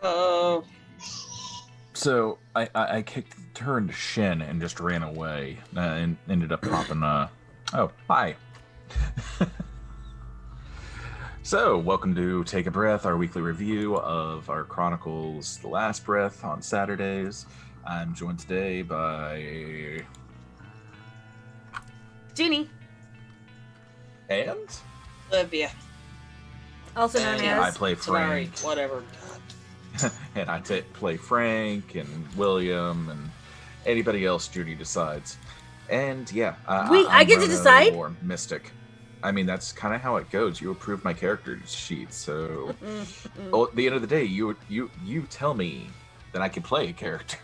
Uh, So I turned Shin and just ran away and ended up popping. Oh, hi. So, welcome to Take a Breath, our weekly review of our Chronicles The Last Breath on Saturdays. I'm joined today by. Ginny, And? Olivia. also known And I as. play Sorry, Frank. whatever. And I play Frank and William and anybody else Judy decides. And yeah, Wait, I I'm get to Ronan decide? or Mystic. I mean, that's kind of how it goes. You approve my character sheet, so at the end of the day, you tell me that I can play a character.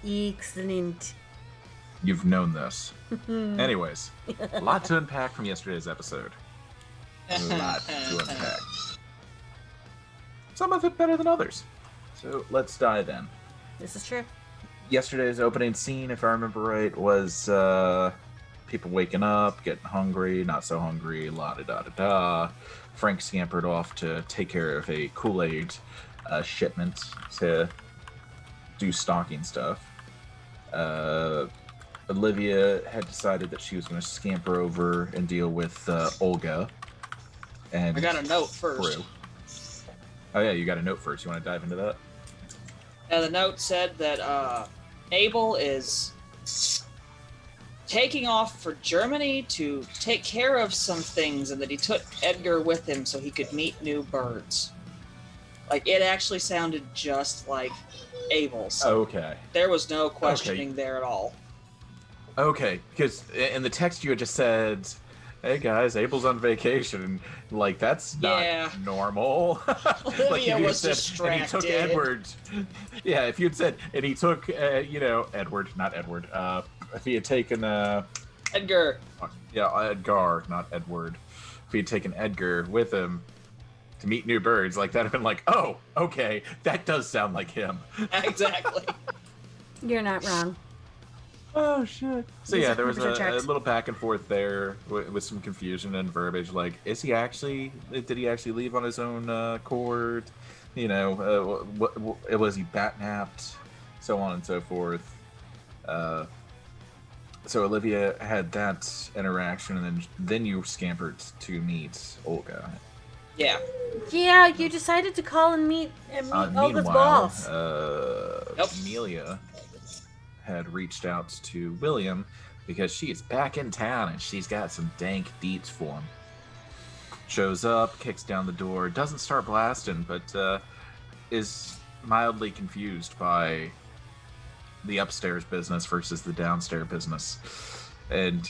Excellent. You've known this. Anyways, a lot to unpack from yesterday's episode. A lot to unpack. Some of it better than others. So let's dive in. This is true. Yesterday's opening scene, if I remember right, was people waking up, getting hungry, not so hungry, la da da da da. Frank scampered off to take care of a Kool-Aid shipment to do stocking stuff. Olivia had decided that she was going to scamper over and deal with Olga. And I got a note first. Brew. Oh yeah, you got a note first. You want to dive into that? The note said that Abel is taking off for Germany to take care of some things, and that he took Edgar with him so he could meet new birds. Like, it actually sounded just like Abel's. Okay. There was no questioning there at all. Okay, because in the text you had just said, "Hey guys, Abel's on vacation." Like, that's not normal. Olivia if was said, distracted. And he took Edward. Yeah, if you had said, and he took, Edward, not Edward. If he had taken, Edgar. Yeah, Edgar, not Edward. If he had taken Edgar with him to meet new birds, like, that'd have been like, oh, okay, that does sound like him. Exactly. You're not wrong. Oh shit! So yeah, there was a 100% little back and forth there with some confusion and verbiage. Like, did he actually leave on his own accord? Was he batnapped? So on and so forth. So Olivia had that interaction, and then you scampered to meet Olga. Yeah. Yeah, you decided to call and meet Olga's boss. Amelia had reached out to William because she is back in town and she's got some dank deets for him. Shows up, kicks down the door, doesn't start blasting, but is mildly confused by the upstairs business versus the downstairs business. And,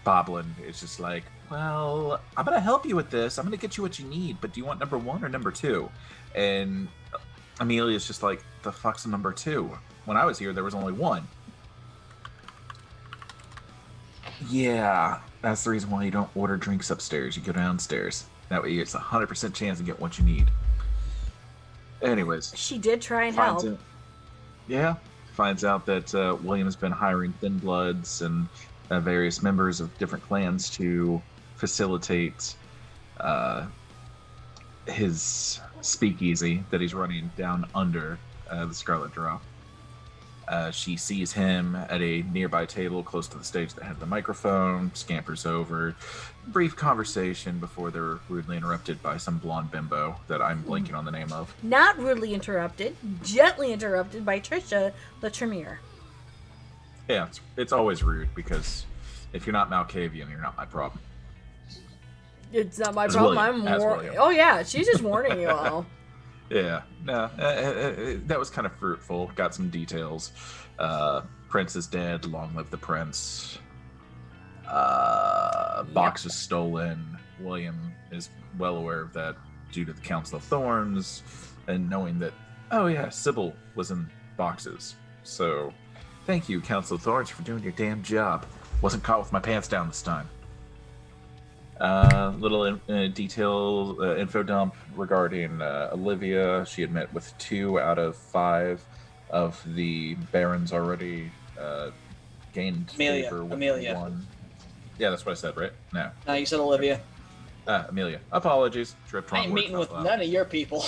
Boblin is just like, well, I'm going to help you with this. I'm going to get you what you need, but do you want number 1 or number 2? And Amelia's just like, the fuck's a number 2? When I was here, there was only 1. Yeah, that's the reason why you don't order drinks upstairs. You go downstairs. That way it's a 100% chance to get what you need. Anyways. She did try and help. Finds out that William's been hiring Thin Bloods and various members of different clans to facilitate his speakeasy that he's running down under the Scarlet Drop. She sees him at a nearby table close to the stage that had the microphone, scampers over. Brief conversation before they're rudely interrupted by some blonde bimbo that I'm blanking on the name of. Not rudely interrupted, gently interrupted by Trisha Latremere. Yeah, it's always rude because if you're not Malkavian, you're not my problem. It's not my problem. William. Oh yeah, she's just warning you all. Yeah, no, that was kind of fruitful. Got some details. Prince is dead. Long live the prince. Box is stolen. William is well aware of that due to the Council of Thorns, and knowing that, oh yeah, Sybil was in boxes. So, thank you, Council of Thorns, for doing your damn job. Wasn't caught with my pants down this time. Little info dump regarding Olivia. She had met with 2 out of 5 of the barons already. Gained favor with Amelia. 1. Yeah, that's what I said, right? No, you said Olivia. Amelia. Apologies. I ain't meeting with none of your people.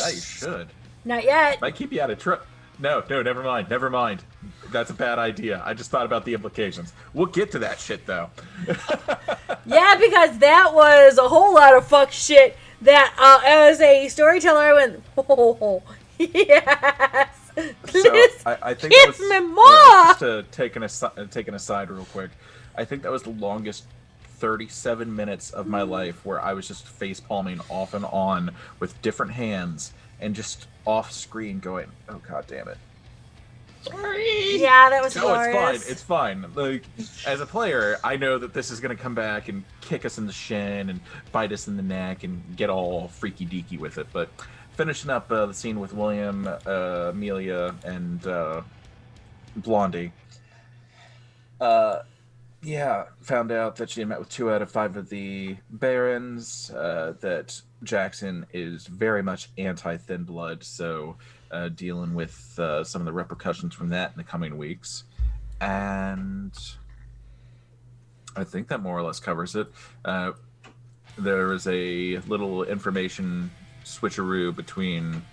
You should. Not yet. Might keep you out of trouble. No, never mind. Never mind. That's a bad idea. I just thought about the implications. We'll get to that shit, though. Yeah, because that was a whole lot of fuck shit that, as a storyteller, I went, oh, yes. Please So I think kiss that was, me more. just to take an aside real quick. I think that was the longest 37 minutes of my life where I was just face palming off and on with different hands and just off screen going, oh god damn it. Sorry. Yeah, that was No, glorious. it's fine. Like, as a player, I know that this is going to come back and kick us in the shin and bite us in the neck and get all freaky deaky with it. But finishing up the scene with William, Amelia, and Blondie. Yeah, found out that she had met with 2 out of 5 of the Barons, that Jackson is very much anti-Thin Blood, so dealing with some of the repercussions from that in the coming weeks. And I think that more or less covers it. There was a little information switcheroo between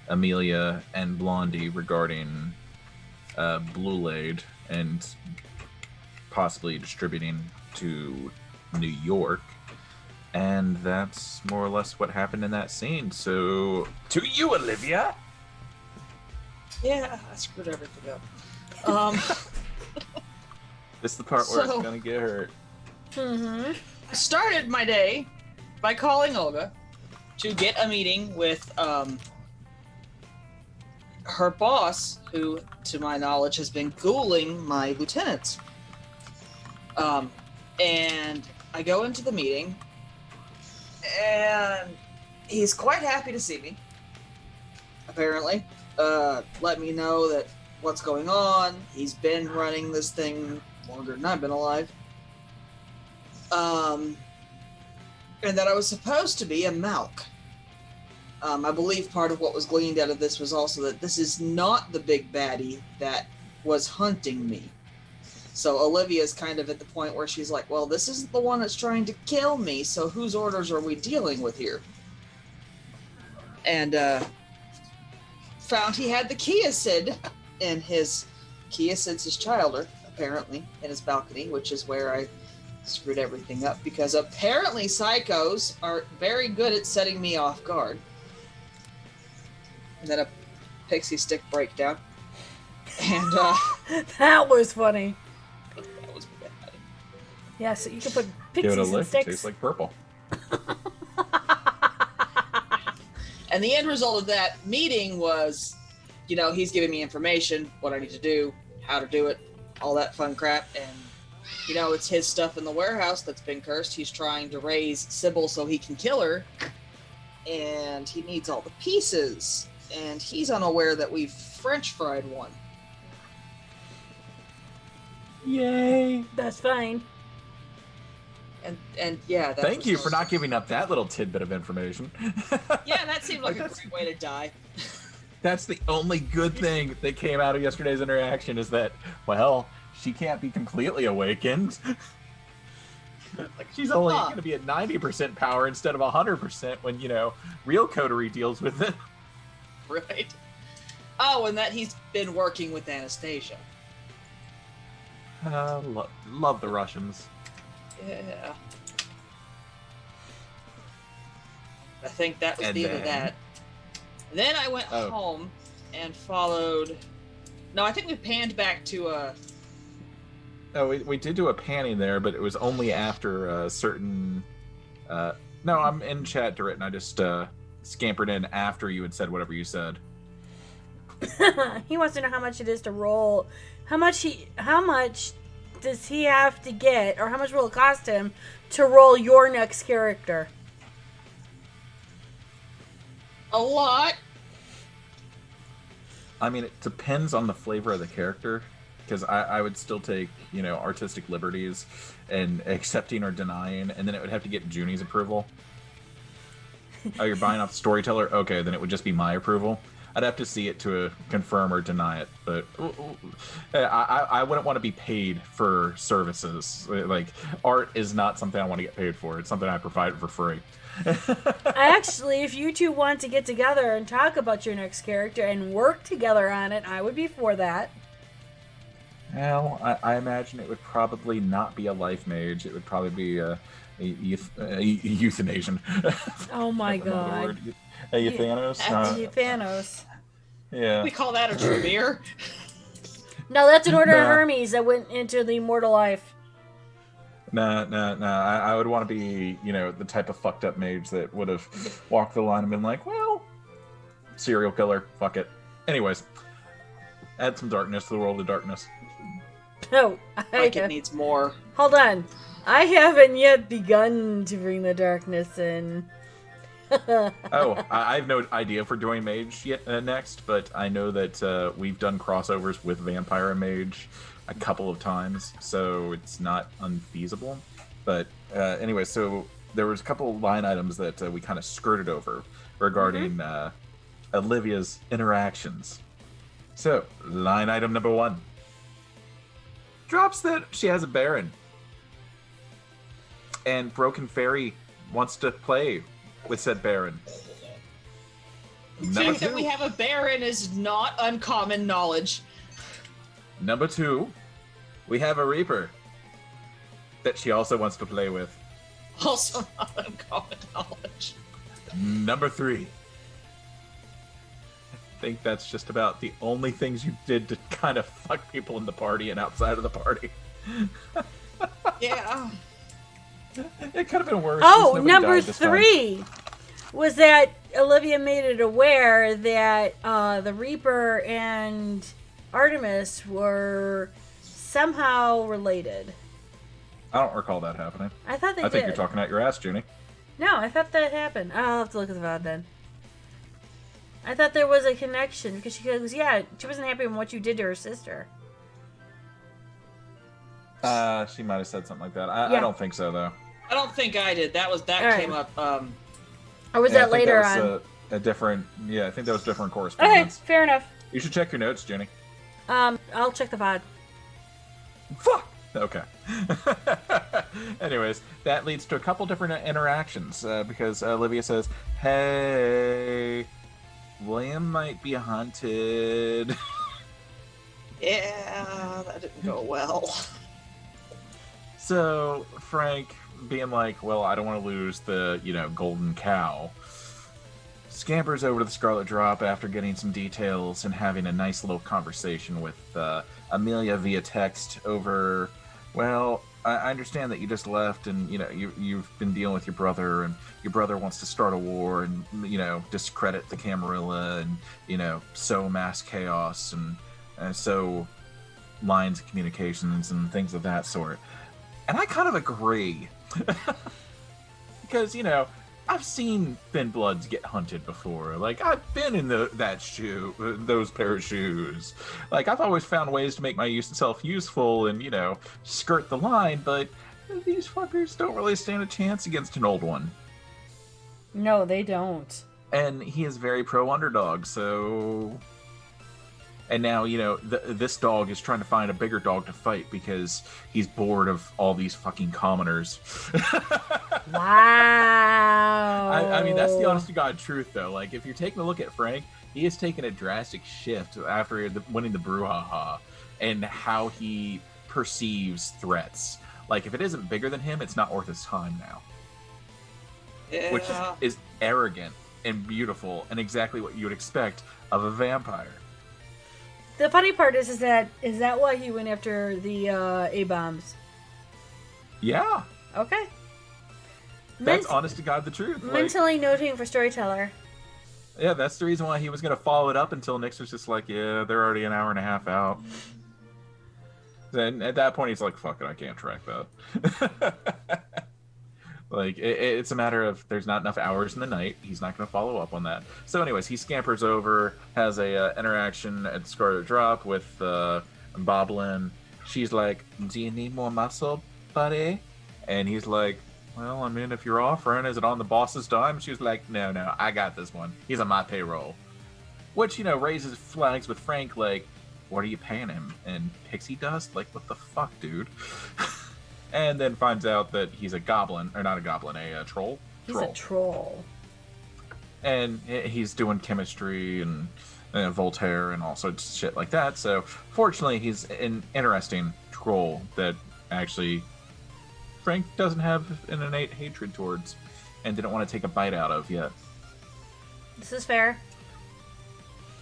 Amelia and Blondie regarding Blue-Lade and possibly distributing to New York. And that's more or less what happened in that scene. So, to you, Olivia! Yeah, I screwed everything up. This is the part where So- it's gonna get hurt. Mm-hmm. I started my day by calling Olga to get a meeting with her boss, who, to my knowledge, has been ghouling my lieutenants. And I go into the meeting, and he's quite happy to see me, apparently. Let me know that what's going on. He's been running this thing longer than I've been alive. And that I was supposed to be a Malk. I believe part of what was gleaned out of this was also that this is not the big baddie that was hunting me. So Olivia's kind of at the point where she's like, well, this isn't the one that's trying to kill me, so whose orders are we dealing with here? And found he had the Kiasid in his... Kiasid's his childer, apparently, in his balcony, which is where I screwed everything up, because apparently psychos are very good at setting me off guard. And then a pixie stick breakdown. And, That was funny. that was bad. Yeah, so you can put Give it a pixies and lick, it sticks. tastes like purple. And the end result of that meeting was, you know, he's giving me information, what I need to do, how to do it, all that fun crap. And, you know, it's his stuff in the warehouse that's been cursed. He's trying to raise Sybil so he can kill her. And he needs all the pieces. And he's unaware that we've French fried one. Yay! That's fine. And yeah, that Thank was you really- for not giving up that little tidbit of information. Yeah, that seemed like a That's- great way to die. That's the only good thing that came out of yesterday's interaction is that, well, she can't be completely awakened. Like, she's only Huh. going to be at 90% power instead of 100% when, you know, real coterie deals with it. Right. Oh, and that he's been working with Anastasia. Love the Russians. Yeah. I think that was And the end of then- that. Then I went Oh. home and followed. No, I think we panned back to Oh, we did do a panning there, but it was only after a certain... no, I'm in chat, Dorit, and I just scampered in after you had said whatever you said. He wants to know how much it is to roll. How much does he have to get, or how much will it cost him to roll your next character? a lot. I mean, it depends on the flavor of the character, because I would still take, you know, artistic liberties and accepting or denying, and then it would have to get Junie's approval. Oh, you're buying off the storyteller? Okay, then it would just be my approval. I'd have to see it to confirm or deny it. But I wouldn't want to be paid for services. Like, art is not something I want to get paid for. It's something I provide for free. Actually, if you two want to get together and talk about your next character and work together on it, I would be for that. Well, I imagine it would probably not be a life mage. It would probably be a euthanasian. Oh my god. A euthanos? Thanos. Yeah. We call that a Tremere. No, that's an order of No. Hermes that went into the immortal life. No. I would want to be, the type of fucked up mage that would have walked the line and been like, well, serial killer, fuck it. Anyways, add some darkness to the world of darkness. No, Like it needs more. Hold on. I haven't yet begun to bring the darkness in. Oh, I have no idea if we're doing mage yet next, but I know that we've done crossovers with vampire and mage a couple of times, so it's not unfeasible. But anyway, so there was a couple of line items that we kind of skirted over regarding Olivia's interactions. So, line item number 1. Drops that she has a Baron. And Broken Fairy wants to play with said Baron. The Number fact that 2. we have a Baron is not uncommon knowledge. Number 2. We have a Reaper that she also wants to play with. Also not uncommon knowledge. Number 3. I think that's just about the only things you did to kind of fuck people in the party and outside of the party. Yeah. It could have been worse. Oh, Nobody number died this time. 3 was that Olivia made it aware that the Reaper and Artemis were somehow related. I don't recall that happening. I thought they I did. think you're talking out your ass, Junie. No, I thought that happened. I'll have to look at the VOD then. I thought there was a connection because she goes, yeah, she wasn't happy with what you did to her sister. She might have said something like that. I Yeah. don't think so, though. I don't think I did. That All right. came up. Or was Yeah, I that think later that was on? a different. Yeah, I think that was different Okay, correspondence. fair enough. You should check your notes, Junie. I'll check the VOD. Fuck! Okay. Anyways, that leads to a couple different interactions because Olivia says, hey, William might be haunted. Yeah, that didn't go well. So Frank, being like, well, I don't want to lose the, golden cow, scampers over to the Scarlet Drop after getting some details and having a nice little conversation with Amelia via text over, well, I understand that you just left and, you've been dealing with your brother and your brother wants to start a war and, discredit the Camarilla and, sow mass chaos and sow lines of communications and things of that sort. And I kind of agree. Because, I've seen Thin Bloods get hunted before. Like, I've been in those pair of shoes. Like, I've always found ways to make myself useful and, skirt the line, but these fuckers don't really stand a chance against an old one. No, they don't. And he is very pro-underdog, so... And now, this dog is trying to find a bigger dog to fight because he's bored of all these fucking commoners. Wow. I mean, that's the honest to God truth, though. Like, if you're taking a look at Frank, he has taken a drastic shift after winning the brouhaha and how he perceives threats. Like, if it isn't bigger than him, it's not worth his time now. Yeah. Which is arrogant and beautiful and exactly what you would expect of a vampire. The funny part is that why he went after the A-bombs? Yeah. Okay. That's honest to God the truth. Like, Mentally noting for storyteller. yeah, that's the reason why he was going to follow it up until Nyx was just like, yeah, they're already an hour and a half out. Then at that point, he's like, fuck it, I can't track that. Like, it's a matter of there's not enough hours in the night. He's not going to follow up on that. So anyways, he scampers over, has a interaction at Scarlet Drop with Boblin. She's like, do you need more muscle, buddy? And he's like, well, I mean, if you're offering, is it on the boss's dime? She was like, no, I got this one. He's on my payroll. which, you know, raises flags with Frank, like, what are you paying him? And pixie dust? Like, what the fuck, dude? And then finds out that he's a goblin, or not a goblin, a troll. He's a troll. And he's doing chemistry and Voltaire and all sorts of shit like that. So, fortunately, he's an interesting troll that actually Frank doesn't have an innate hatred towards and didn't want to take a bite out of yet. This is fair.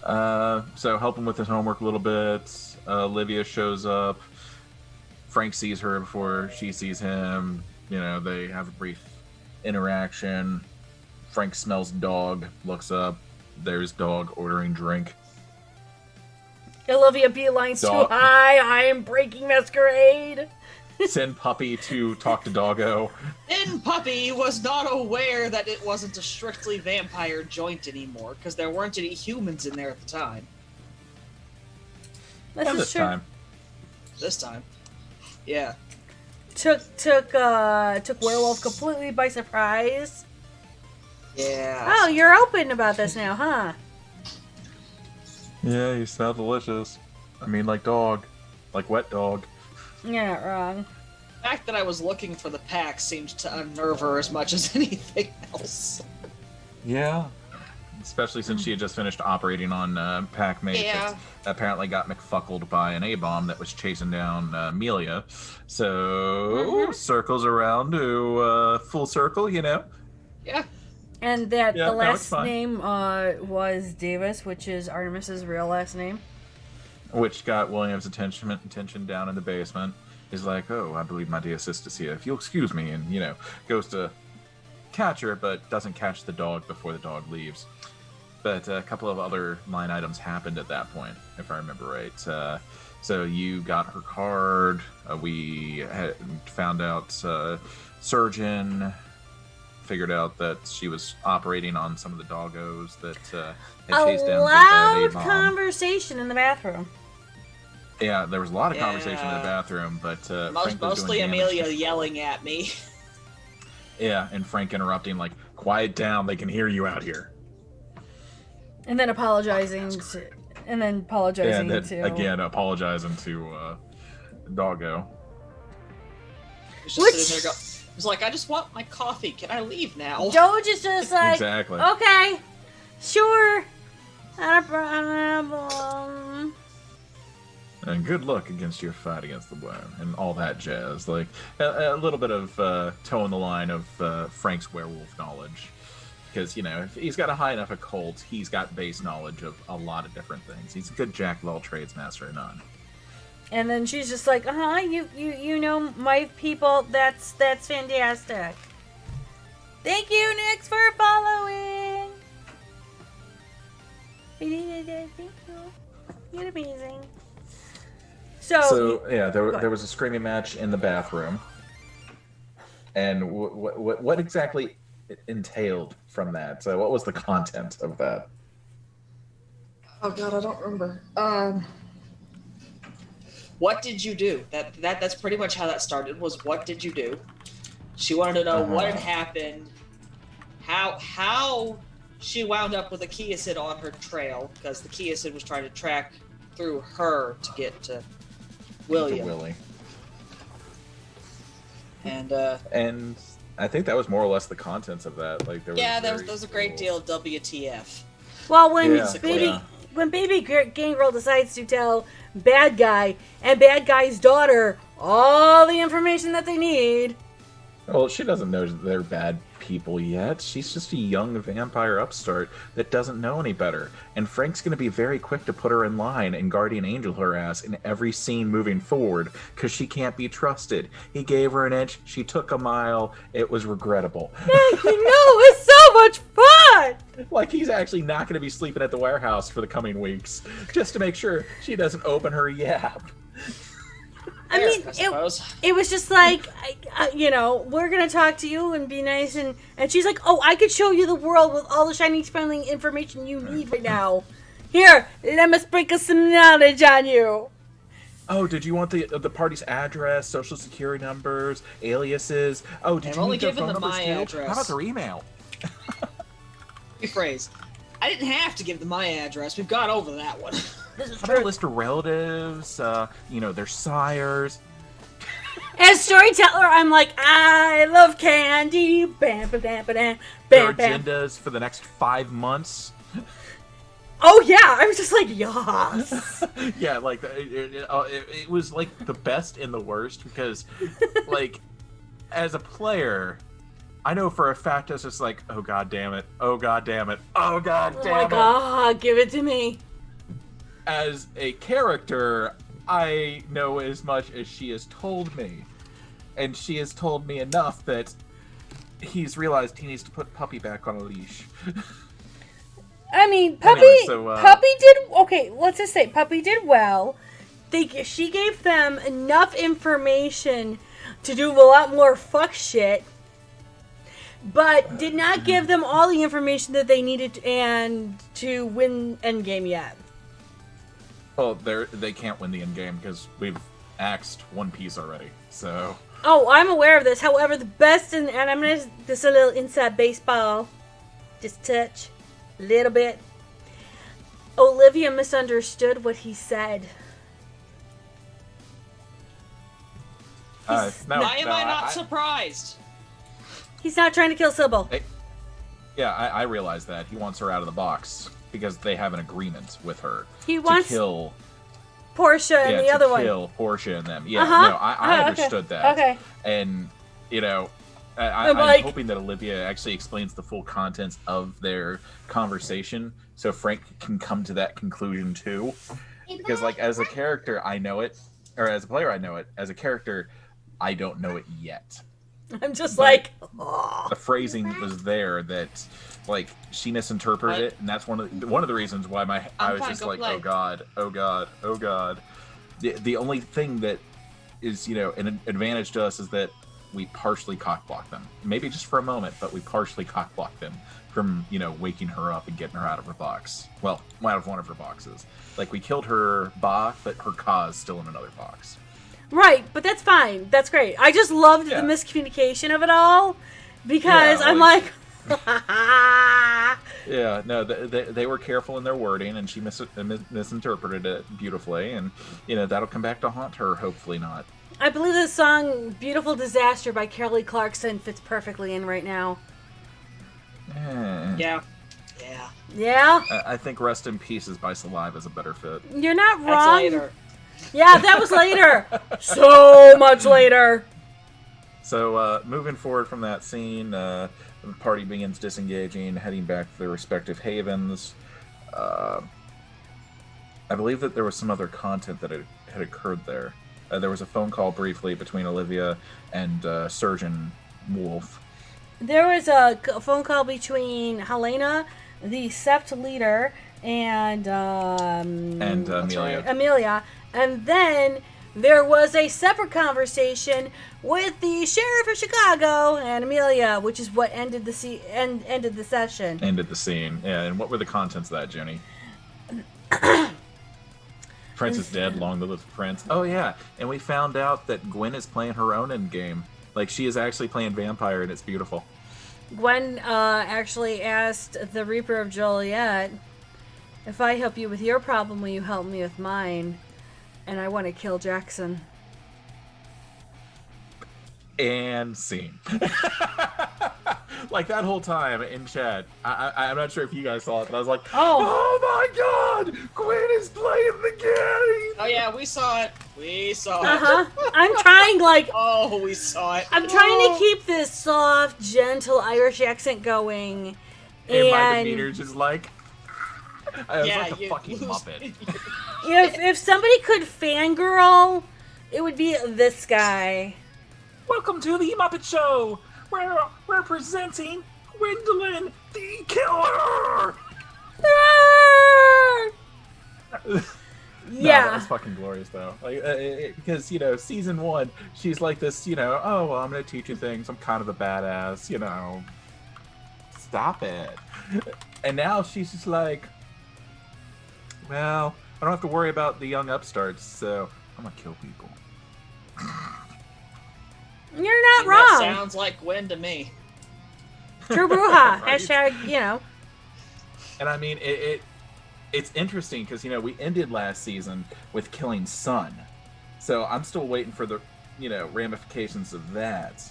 So help him with his homework a little bit. Olivia shows up. Frank sees her before she sees him. You know, they have a brief interaction. Frank smells dog, looks up. There's dog ordering drink. Olivia beelines to, hi, I am breaking masquerade. Send Puppy to talk to Doggo. Then Puppy was not aware that it wasn't a strictly vampire joint anymore, because there weren't any humans in there at the time. This time. This time. Yeah. Took Werewolf completely by surprise. Yeah. Oh, you're open about this now, huh? Yeah, you smell delicious. I mean, like dog. Like wet dog. You're not wrong. The fact that I was looking for the pack seemed to unnerve her as much as anything else. Yeah. Especially since she had just finished operating on Pac Mate. Yeah. Apparently got McFuckled by an A-bomb that was chasing down Amelia. So, circles around to full circle, you know? Yeah. And that Yeah, the last fine. name was Davis, which is Artemis's real last name. Which got William's attention down in the basement. He's like, oh, I believe my dear sister's here. If you'll excuse me. And, you know, goes to catch her, but doesn't catch the dog before the dog leaves. But a couple of other line items happened at that point, if I remember right. So you got her card. We had found out Surgeon figured out that she was operating on some of the doggos that had chased down a the loud A-bomb. conversation in the bathroom. Yeah, there was a lot of conversation in the bathroom, but Frank was Mostly doing Amelia damage. yelling at me. Yeah, and Frank interrupting, like, quiet down, they can hear you out here. And then apologizing And to... again, apologizing to Doggo. He's just sitting there he's like, I just want my coffee. Can I leave now? Doge is just like, Exactly. okay, sure, not a problem. And good luck against your fight against the worm and all that jazz. Like a little bit of towing the line of Frank's werewolf knowledge, because you know if he's got a high enough occult, he's got base knowledge of a lot of different things. He's a good jack of all trades, master of none. And then she's just like, you know my people. That's fantastic. Thank you, Nix, for following. Thank you. You're amazing. So yeah, there was a screaming match in the bathroom, and what exactly entailed from that? So what was the content of that? Oh god, I don't remember. What did you do? That's pretty much how that started. Was what did you do? She wanted to know what had happened, how she wound up with a Keosid on her trail, because the Keosid was trying to track through her to get to William. Willie. And I think that was more or less the contents of that. Like there was a great deal of WTF. well, when Yeah. baby Gangrel decides to tell Bad Guy and Bad Guy's daughter all the information that they need. Well, she doesn't know they're bad people yet. She's just a young vampire upstart that doesn't know any better. And Frank's going to be very quick to put her in line and guardian angel her ass in every scene moving forward because she can't be trusted. He gave her an inch. She took a mile. It was regrettable. It's so much fun! Like he's actually not going to be sleeping at the warehouse for the coming weeks just to make sure she doesn't open her yap. I mean, suppose. it was just like, we're going to talk to you and be nice. And she's like, oh, I could show you the world with all the shiny, sparkling information you need right now. Here, let me sprinkle some knowledge on you. Oh, did you want the party's address, social security numbers, aliases? Oh, did you only need their given phone them numbers my too? address. How about their email? Rephrase. I didn't have to give them my address. We've got over that one. This is How about a true. list of relatives, their sires? As storyteller, I'm like, I love candy. Bam, bam, bam, bam, Their bam, bam. agendas for the next 5 months? Oh yeah, I was just like, yes. Yeah, like, it was, like, the best and the worst, because, like, as a player, I know for a fact it's just like, oh god damn it, oh god damn it, oh god Oh damn my it. god, give it to me. As a character, I know as much as she has told me. And she has told me enough that he's realized he needs to put Puppy back on a leash. I mean, Puppy, Anyway, so, Puppy did, okay, let's just say, Puppy did well. She gave them enough information to do a lot more fuck shit, but did not give them all the information that they needed and to win Endgame yet. Well, they can't win the end game because we've axed One Piece already, so... Oh, I'm aware of this. However, the best, and I'm gonna just a little inside baseball, just touch, a little bit. Olivia misunderstood what he said. Why am I not surprised? He's not trying to kill Sybil. Yeah, I realize that. He wants her out of the box because they have an agreement with her. He wants to kill Portia and the other one. kill Portia and them. Yeah, Uh-huh. no, I understood okay. that. Okay. And, I'm I'm hoping that Olivia actually explains the full contents of their conversation so Frank can come to that conclusion too. Because, like, as a character, I know it. Or as a player, I know it. As a character, I don't know it yet. I'm just But like, the phrasing was there that, like, she misinterpreted it, and that's one of the reasons why I was just like, oh god, oh god, oh god. The only thing that is, an advantage to us is that we partially cockblock them. Maybe just for a moment, but we partially cockblock them from, waking her up and getting her out of her box. Well, out of one of her boxes. Like, we killed her Ba, but her Ka is still in another box. right, but that's fine. That's great. I just loved the miscommunication of it all because I'm like yeah, no, they were careful in their wording, and she misinterpreted it beautifully, and that'll come back to haunt her. Hopefully not. I believe the song "Beautiful Disaster" by Kelly Clarkson fits perfectly in right now. Yeah. Yeah, I think "Rest in Pieces" by Saliva is a better fit. you're not That's wrong. later. Yeah, that was later. So much later. So moving forward from that scene, the party begins disengaging, heading back to their respective havens. I believe that there was some other content that had occurred there. There was a phone call briefly between Olivia and Surgeon Wolf. There was a phone call between Helena, the Sept leader, and Amelia. Amelia, and then there was a separate conversation with the sheriff of Chicago and Amelia, which is what ended the ended the session. Ended the scene. Yeah, and what were the contents of that, Jenny? Prince is dead, long live Prince. Oh yeah, and we found out that Gwen is playing her own end game. Like, she is actually playing vampire, and it's beautiful. Gwen actually asked the Reaper of Joliet, "If I help you with your problem, will you help me with mine? And I want to kill Jackson." And scene. Like, that whole time in chat, I'm not sure if you guys saw it, but I was like, oh my god, Gwen is playing the game! Oh yeah, we saw it. We saw Uh-huh. it. I'm trying, like, Oh, we saw it. I'm trying to keep this soft, gentle Irish accent going. And my demeanor just like, I was Yeah, like a you fucking lose- Muppet. If somebody could fangirl, it would be this guy. Welcome to the Muppet Show, where we're presenting Gwendolyn the Killer! No, Yeah. that's fucking glorious, though. Like, because, season 1, she's like this, oh, well, I'm gonna teach you things, I'm kind of a badass, stop it. And now she's just like, well, I don't have to worry about the young upstarts, so I'm gonna kill people. You're not That wrong. sounds like Gwen to me. True Bruja. Right. Hashtag, And I mean, it's interesting because, you know, we ended last season with killing Sun. So I'm still waiting for the, you know, ramifications of that.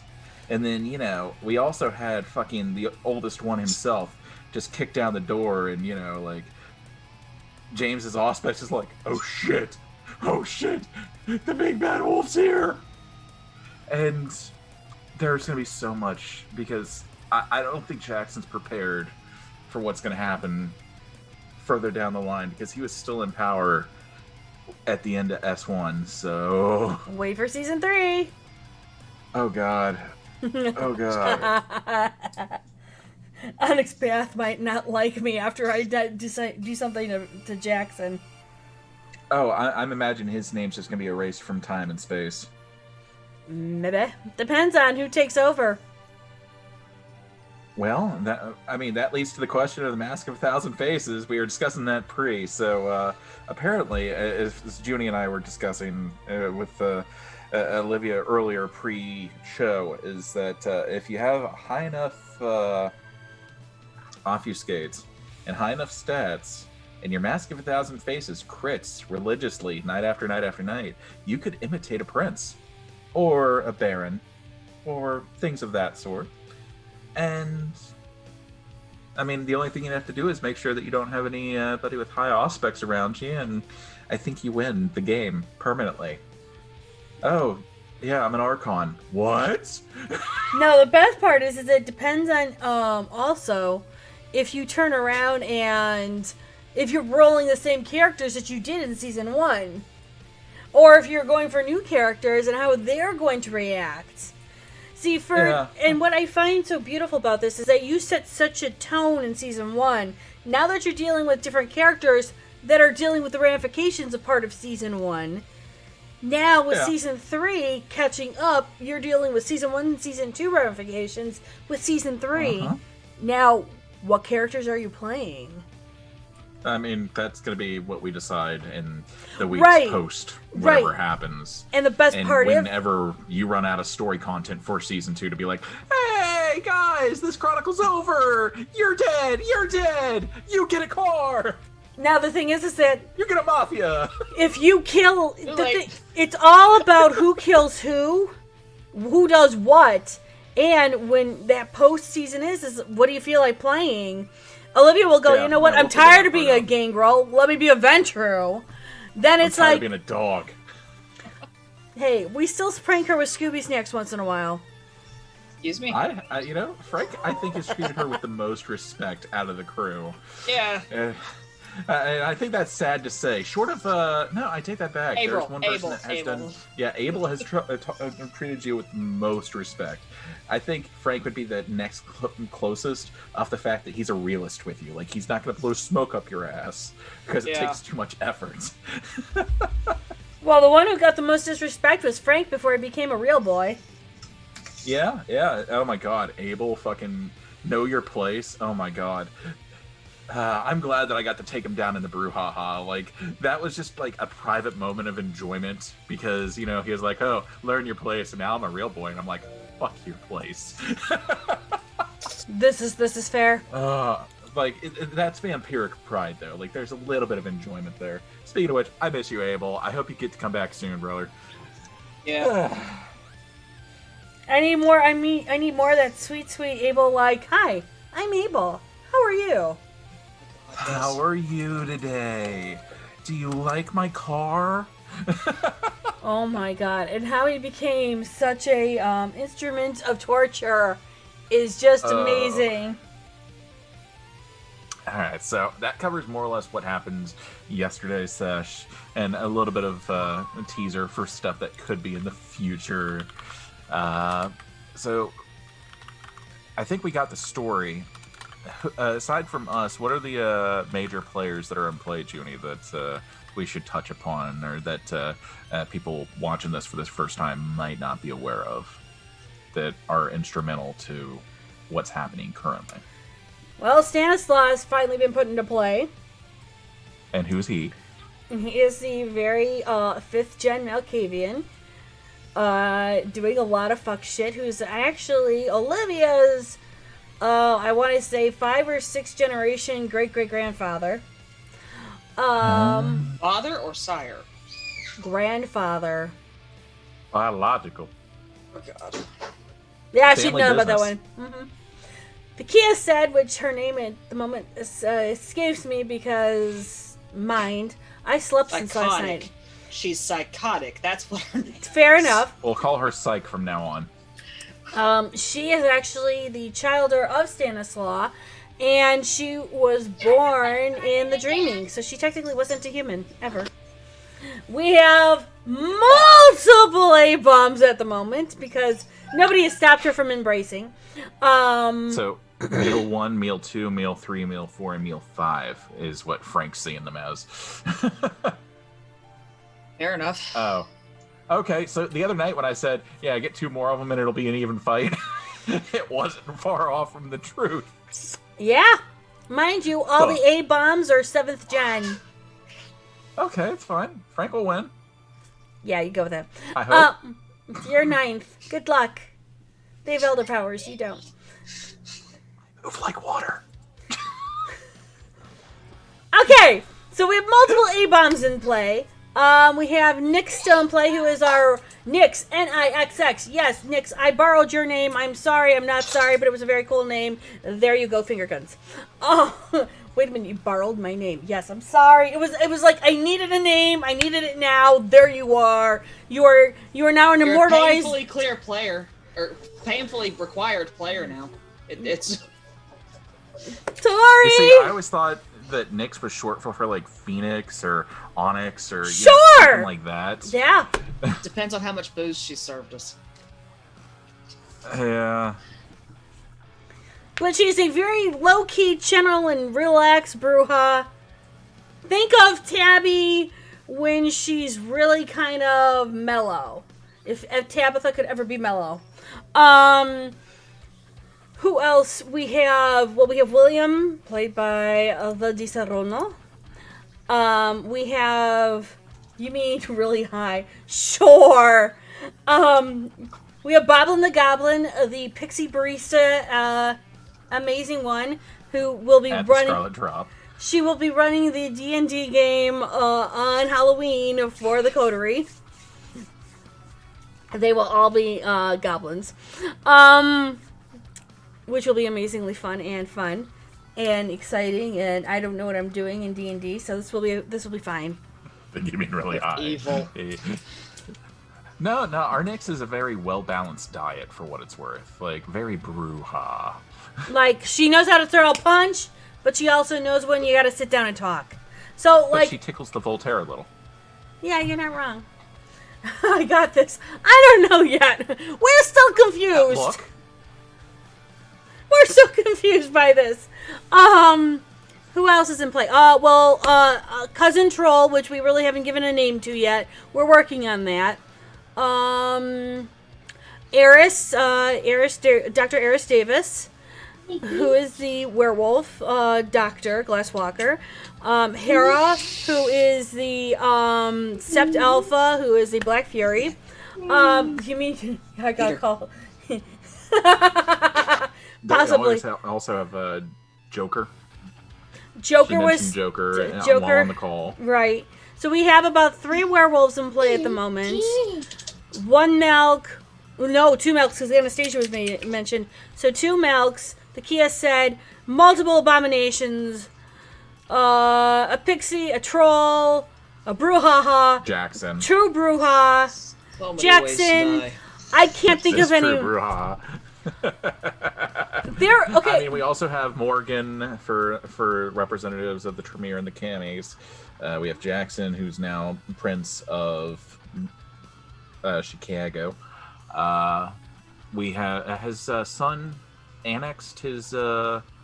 And then, you know, we also had fucking the oldest one himself just kick down the door and, you know, like, James's Auspex is like, oh shit, the big bad wolf's here. And there's going to be so much because I don't think Jackson's prepared for what's going to happen further down the line because he was still in power at the end of S1, so... Wait for season 3! Oh god. Oh god. Onyx Path might not like me after I do something to Jackson. Oh, I'm imagining his name's just going to be erased from time and space. Maybe. Depends on who takes over. Well, that leads to the question of the Mask of a Thousand Faces. We were discussing that so apparently, as Junie and I were discussing with Olivia earlier pre-show, is that if you have high enough obfuscates and high enough stats, and your Mask of a Thousand Faces crits religiously night after night after night, you could imitate a prince, or a baron, or things of that sort. And, I mean, the only thing you have to do is make sure that you don't have anybody with high auspex around you, and I think you win the game permanently. Oh, yeah, I'm an Archon. What? No, the best part is it depends on, also, if you turn around and if you're rolling the same characters that you did in Season 1. Or if you're going for new characters and how they're going to react. See, and what I find so beautiful about this is that you set such a tone in Season 1. Now that you're dealing with different characters that are dealing with the ramifications of part of Season 1, now with Season 3 catching up, you're dealing with Season 1 and Season 2 ramifications with Season 3. Uh-huh. Now, what characters are you playing? I mean, that's going to be what we decide in the week's post, whatever happens. And the best part whenever you run out of story content for Season 2 to be like, hey, guys, this chronicle's over! You're dead! You get a car! Now, the thing is that... You get a mafia! If you kill... it's all about who kills who does what, and when that post-season is what do you feel like playing? Olivia will go, you know what, I'm tired of being a gangrel, let me be a Ventrue. Then it's I'm tired of being a dog. Hey, we still prank her with Scooby Snacks once in a while. Excuse me? I you know, Frank, I think, has treated her with the most respect out of the crew. Yeah. I think that's sad to say. Short of, no, I take that back. Abel, There's one person that has done... Yeah, Abel has treated you with most respect. I think Frank would be the next closest off the fact that he's a realist with you. Like, he's not going to blow smoke up your ass because it takes too much effort. Well, the one who got the most disrespect was Frank before he became a real boy. Yeah. Oh my god. Abel, fucking know your place. Oh my god. I'm glad that I got to take him down in the brouhaha. Like, that was just like a private moment of enjoyment because, you know, he was like, oh, learn your place, and now I'm a real boy, and I'm like, fuck your place. This is fair. That's vampiric pride, though. Like, there's a little bit of enjoyment there. Speaking of which, I miss you, Abel. I hope you get to come back soon, brother. Yeah. I need more of that sweet Abel, like, hi, I'm Abel. How are you? How are you today? Do you like my car? Oh my god. And how he became such a instrument of torture is just amazing. Alright, so that covers more or less what happened yesterday's sesh, and a little bit of a teaser for stuff that could be in the future. So, I think we got the story. Aside from us, what are the major players that are in play, Junie, that we should touch upon, or that people watching this for this first time might not be aware of, that are instrumental to what's happening currently? Well, Stanislaus has finally been put into play. And who's he? He is the very 5th gen Malkavian, doing a lot of fuck shit, who's actually Olivia's I want to say 5 or 6 generation great-great-grandfather. Father or sire? Grandfather. Biological. Oh God. Yeah, she'd Family know about that business. one. The Kia said, which her name at the moment escapes me because mind. I slept since last night. Psychotic. She's psychotic. That's what her name is. Fair enough. We'll call her Psych from now on. She is actually the childer of Stanislaw, and she was born in the Dreaming, so she technically wasn't a human ever. We have multiple A-bombs at the moment because nobody has stopped her from embracing. So, meal 1, meal 2, meal 3, meal 4, and meal 5 is what Frank's seeing them as. Fair enough. Oh. Okay, so the other night when I said, yeah, get 2 more of them and it'll be an even fight, it wasn't far off from the truth. Yeah. Mind you, all Huh. the A-bombs are 7th gen. Okay, it's fine. Frank will win. Yeah, you go with that. I hope. You're 9th. Good luck. They have elder powers. You don't. Move like water. Okay, so we have multiple A-bombs in play. We have Nyx still in play, who is our Nyx, N-I-X-X. Yes, Nyx, I borrowed your name. I'm sorry, I'm not sorry, but it was a very cool name. There you go, finger guns. Oh, wait a minute, you borrowed my name. Yes, I'm sorry. It was like I needed a name. I needed it now. There you are. You are now an You're a immortalized. painfully clear player, or painfully required player now. It's Sorry. You see, I always thought that Nyx was short for like Phoenix or Onyx or something like that. Yeah. depends on how much booze she served us. Yeah. But she's a very low-key, gentle, and relaxed Bruja. Think of Tabby when she's really kind of mellow. If Tabitha could ever be mellow. Who else? We have William, played by the Di Serrano. We have... You mean really high? Sure. We have Boblin the Goblin, the Pixie Barista, amazing one, who will be At the running... Scarlet Drop. She will be running the D&D game on Halloween for the Coterie. They will all be goblins. Which will be amazingly fun and exciting, and I don't know what I'm doing in D&D, so this will be fine. You mean really high. Evil. No, our Nyx is a very well-balanced diet for what it's worth. Like, very Bruja. Like, she knows how to throw a punch, but she also knows when you gotta sit down and talk. So, But like... she tickles the Voltaire a little. Yeah, you're not wrong. I got this. I don't know yet. We're still confused. Look. We're so confused by this. Who else is in play? Cousin Troll, which we really haven't given a name to yet. We're working on that. Eris, Dr. Eris Davis, who is the werewolf doctor, Glasswalker. Hera, who is the Sept Alpha, who is the Black Fury. You mean I gotta call? Possibly. They also have Joker. Joker She was mentioned Joker, Joker on the call. Right. So we have about 3 werewolves in play at the moment. 1 Milk. No, 2 Milks, because Anastasia was mentioned. So 2 Milks. The Kia said multiple abominations. A pixie, a troll, a brouhaha. Jackson. True Bruja. So many Jackson. ways to die. I can't think This of is any. true Bruja. There. Okay. I mean, we also have Morgan for representatives of the Tremere and the Camis. We have Jackson, who's now Prince of Chicago. We have has son annexed his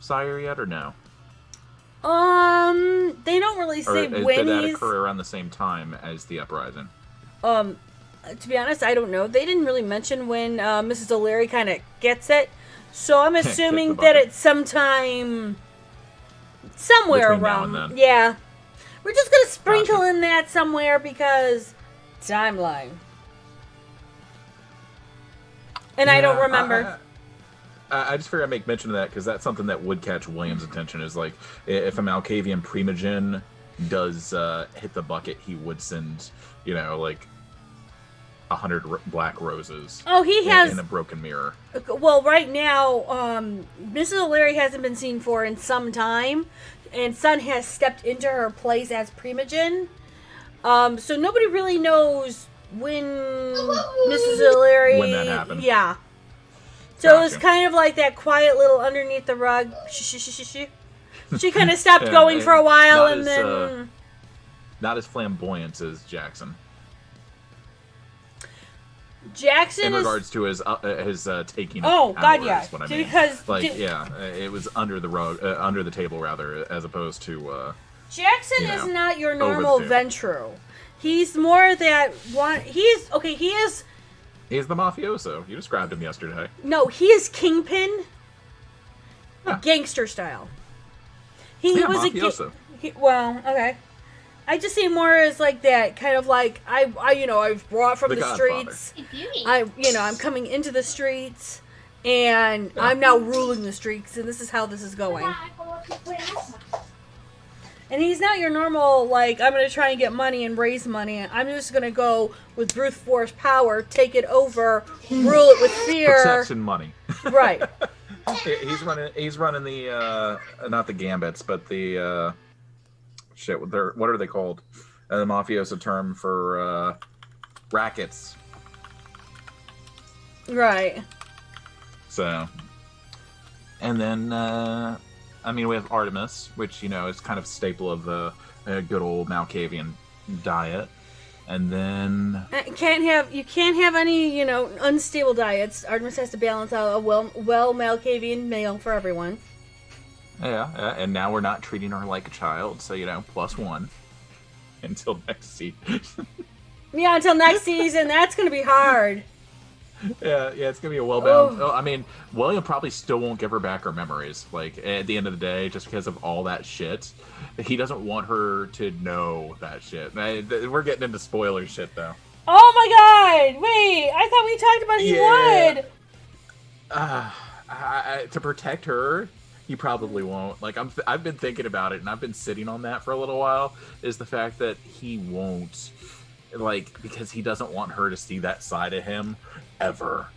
sire yet, or no? They don't really say Or when did that he's. occur around the same time as the uprising? To be honest, I don't know. They didn't really mention when Mrs. O'Leary kind of gets it. So I'm assuming Kick the that bucket. it's sometime somewhere Between now around. and then. Yeah. We're just going to sprinkle Gotcha. in that somewhere because timeline. And I don't remember. I just figured I'd make mention of that because that's something that would catch William's attention. Is like if a Malkavian Primogen does hit the bucket, he would send like 100 black roses. Oh, he has in a broken mirror. Well, right now, Mrs. O'Leary hasn't been seen for in some time, and Sun has stepped into her place as Primogen. So nobody really knows when Mrs. O'Leary... When that happened. Yeah. So Gotcha. it was kind of like that quiet little underneath the rug. She kind of stopped going for a while, and then... not as flamboyant as Jackson. Jackson in is... regards to his taking. Oh, of God, power, yeah. is what I mean. Because... it was under the rug, under the table rather, as opposed to. Jackson is not your normal over the table. Ventrue. He's more that one. He is He's the mafioso. You described him yesterday. No, he is Kingpin, Yeah. gangster style. He Yeah, was mafioso. well, okay. I just see him more as like that kind of like I've brought from The the Godfather. streets. I'm coming into the streets, and Yeah. I'm now ruling the streets, and this is how this is going. And he's not your normal, like, I'm going to try and get money and raise money. I'm just going to go with brute force power, take it over, rule it with fear. Protection money. Right. He's running the not the gambits, but the what are they called? The mafioso term for rackets. Right. So, and then we have Artemis, which is kind of a staple of the good old Malkavian diet. And then You can't have any, unstable diets. Artemis has to balance out a well Malkavian meal for everyone. yeah, and now we're not treating her like a child, so +1 until next season. Yeah, until next season, that's going to be hard. Yeah, it's gonna be a well-balanced. Oh, I mean, William probably still won't give her back her memories. Like at the end of the day, just because of all that shit, he doesn't want her to know that shit. We're getting into spoiler shit though. Oh my god! Wait, I thought we talked about he would. To protect her, he probably won't. Like I've been thinking about it, and I've been sitting on that for a little while. Is the fact that he won't, because he doesn't want her to see that side of him ever.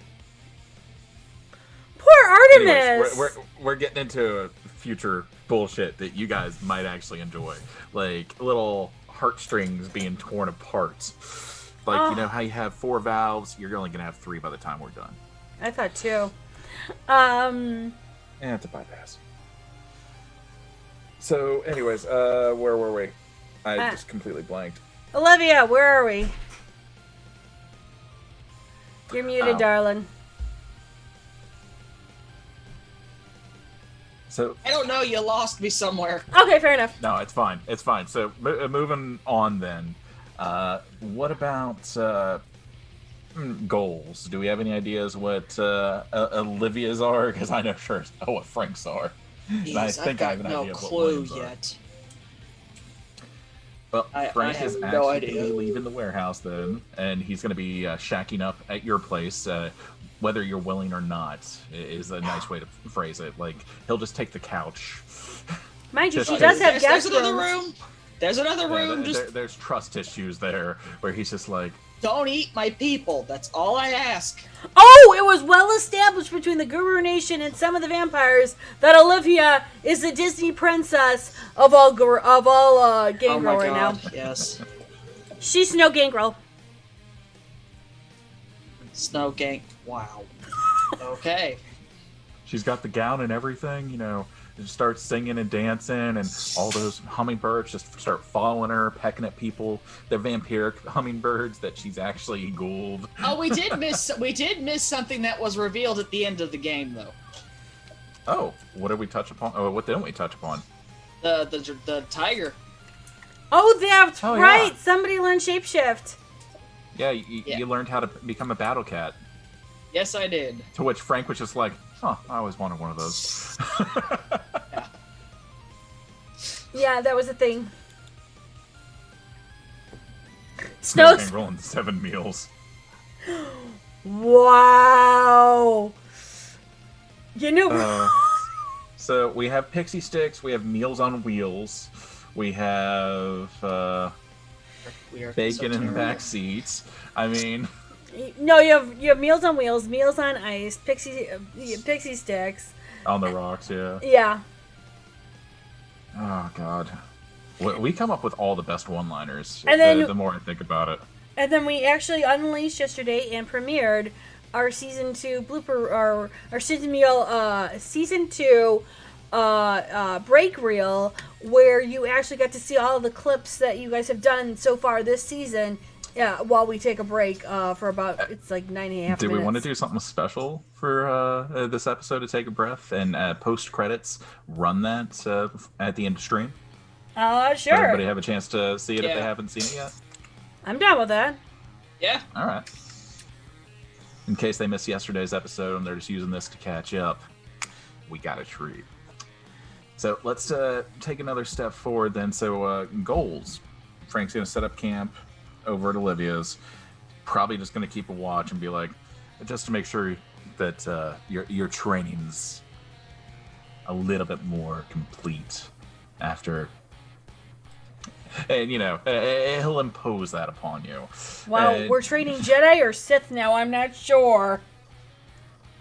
Poor Artemis. Anyways, we're getting into future bullshit that you guys might actually enjoy, like little heartstrings being torn apart. Like you know how you have 4 valves, you're only gonna have 3 by the time we're done. I thought 2. It's a bypass. So, anyways, where were we? I just completely blanked. Olivia, where are we? You're muted, Oh. darling. So I don't know. You lost me somewhere. Okay, fair enough. no, it's fine. It's fine. So moving on then. What about goals? Do we have any ideas what Olivia's are? Because I know sure what Frank's are. And I Jeez, think I have I've an got idea no of what clue Williams are. yet. Well, I Frank have is no actually idea. going to be leaving the warehouse then, and he's going to be shacking up at your place, whether you're willing or not, is a nice way to phrase it. Like, he'll just take the couch. Mind you, Just she does have There's guest another rooms. room. There's another room. Just There's trust issues there, where he's just like, don't eat my people. That's all I ask. Oh, it was well established between the Guru Nation and some of the vampires that Olivia is the Disney princess of all Gangrel Oh my right now. god. Yes. She's no Gangrel. Snow Gang. Wow. Okay. she's got the gown and everything, just starts singing and dancing, and all those hummingbirds just start following her, pecking at people. They're vampiric hummingbirds that she's actually ghouled. Oh, we did miss something that was revealed at the end of the game, though. Oh, what did we touch upon? Oh, what didn't we touch upon? The tiger. Oh, that's Oh, right. yeah. Somebody learned shapeshift. Yeah, Yeah. you learned how to become a battle cat. Yes, I did. To which Frank was just like, I always wanted one of those. Yeah, that was a thing. Snow Snow. rolling 7 meals. Wow. You knew. So we have Pixie Sticks, we have Meals on Wheels, we have Bacon in Back Seats. I mean... No, you have Meals on Wheels, Meals on Ice, Pixie Sticks. On the Rocks, yeah. Yeah. Oh, God. We come up with all the best one-liners, and then, the more I think about it. And then we actually unleashed yesterday and premiered our season 2 blooper, our season 2 break reel, where you actually got to see all of the clips that you guys have done so far this season. Yeah, while we take a break for about, it's like 9.5 minutes. Did we want to do something special for this episode to take a breath and post credits run that at the end of stream? Sure. Let everybody have a chance to see it if they haven't seen it yet. I'm down with that. Yeah. All right. In case they missed yesterday's episode and they're just using this to catch up, we got a treat. So let's take another step forward then. So goals. Frank's going to set up camp over at Olivia's. Probably just going to keep a watch and be like, just to make sure that your training's a little bit more complete after. And, you know, he'll impose that upon you. Wow, we're training Jedi or Sith now, I'm not sure.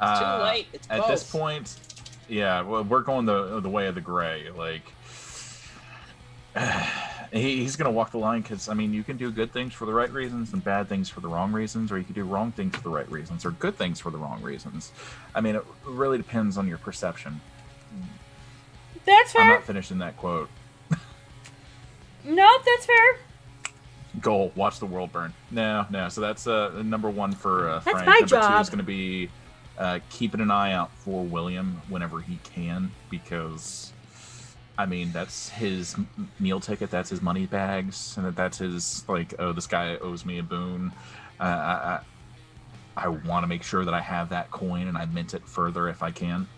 It's too late. It's both. At this point, yeah, well, we're going the way of the gray. Like, he's going to walk the line because, I mean, you can do good things for the right reasons and bad things for the wrong reasons, or you can do wrong things for the right reasons, or good things for the wrong reasons. I mean, it really depends on your perception. That's fair. I'm not finishing that quote. Nope, that's fair. Goal, watch the world burn. No. So that's number one for Frank. That's my number job. two is going to be keeping an eye out for William whenever he can, because, I mean, that's his meal ticket, that's his money bags, and that's his, like, oh, this guy owes me a boon. I want to make sure that I have that coin and I mint it further if I can.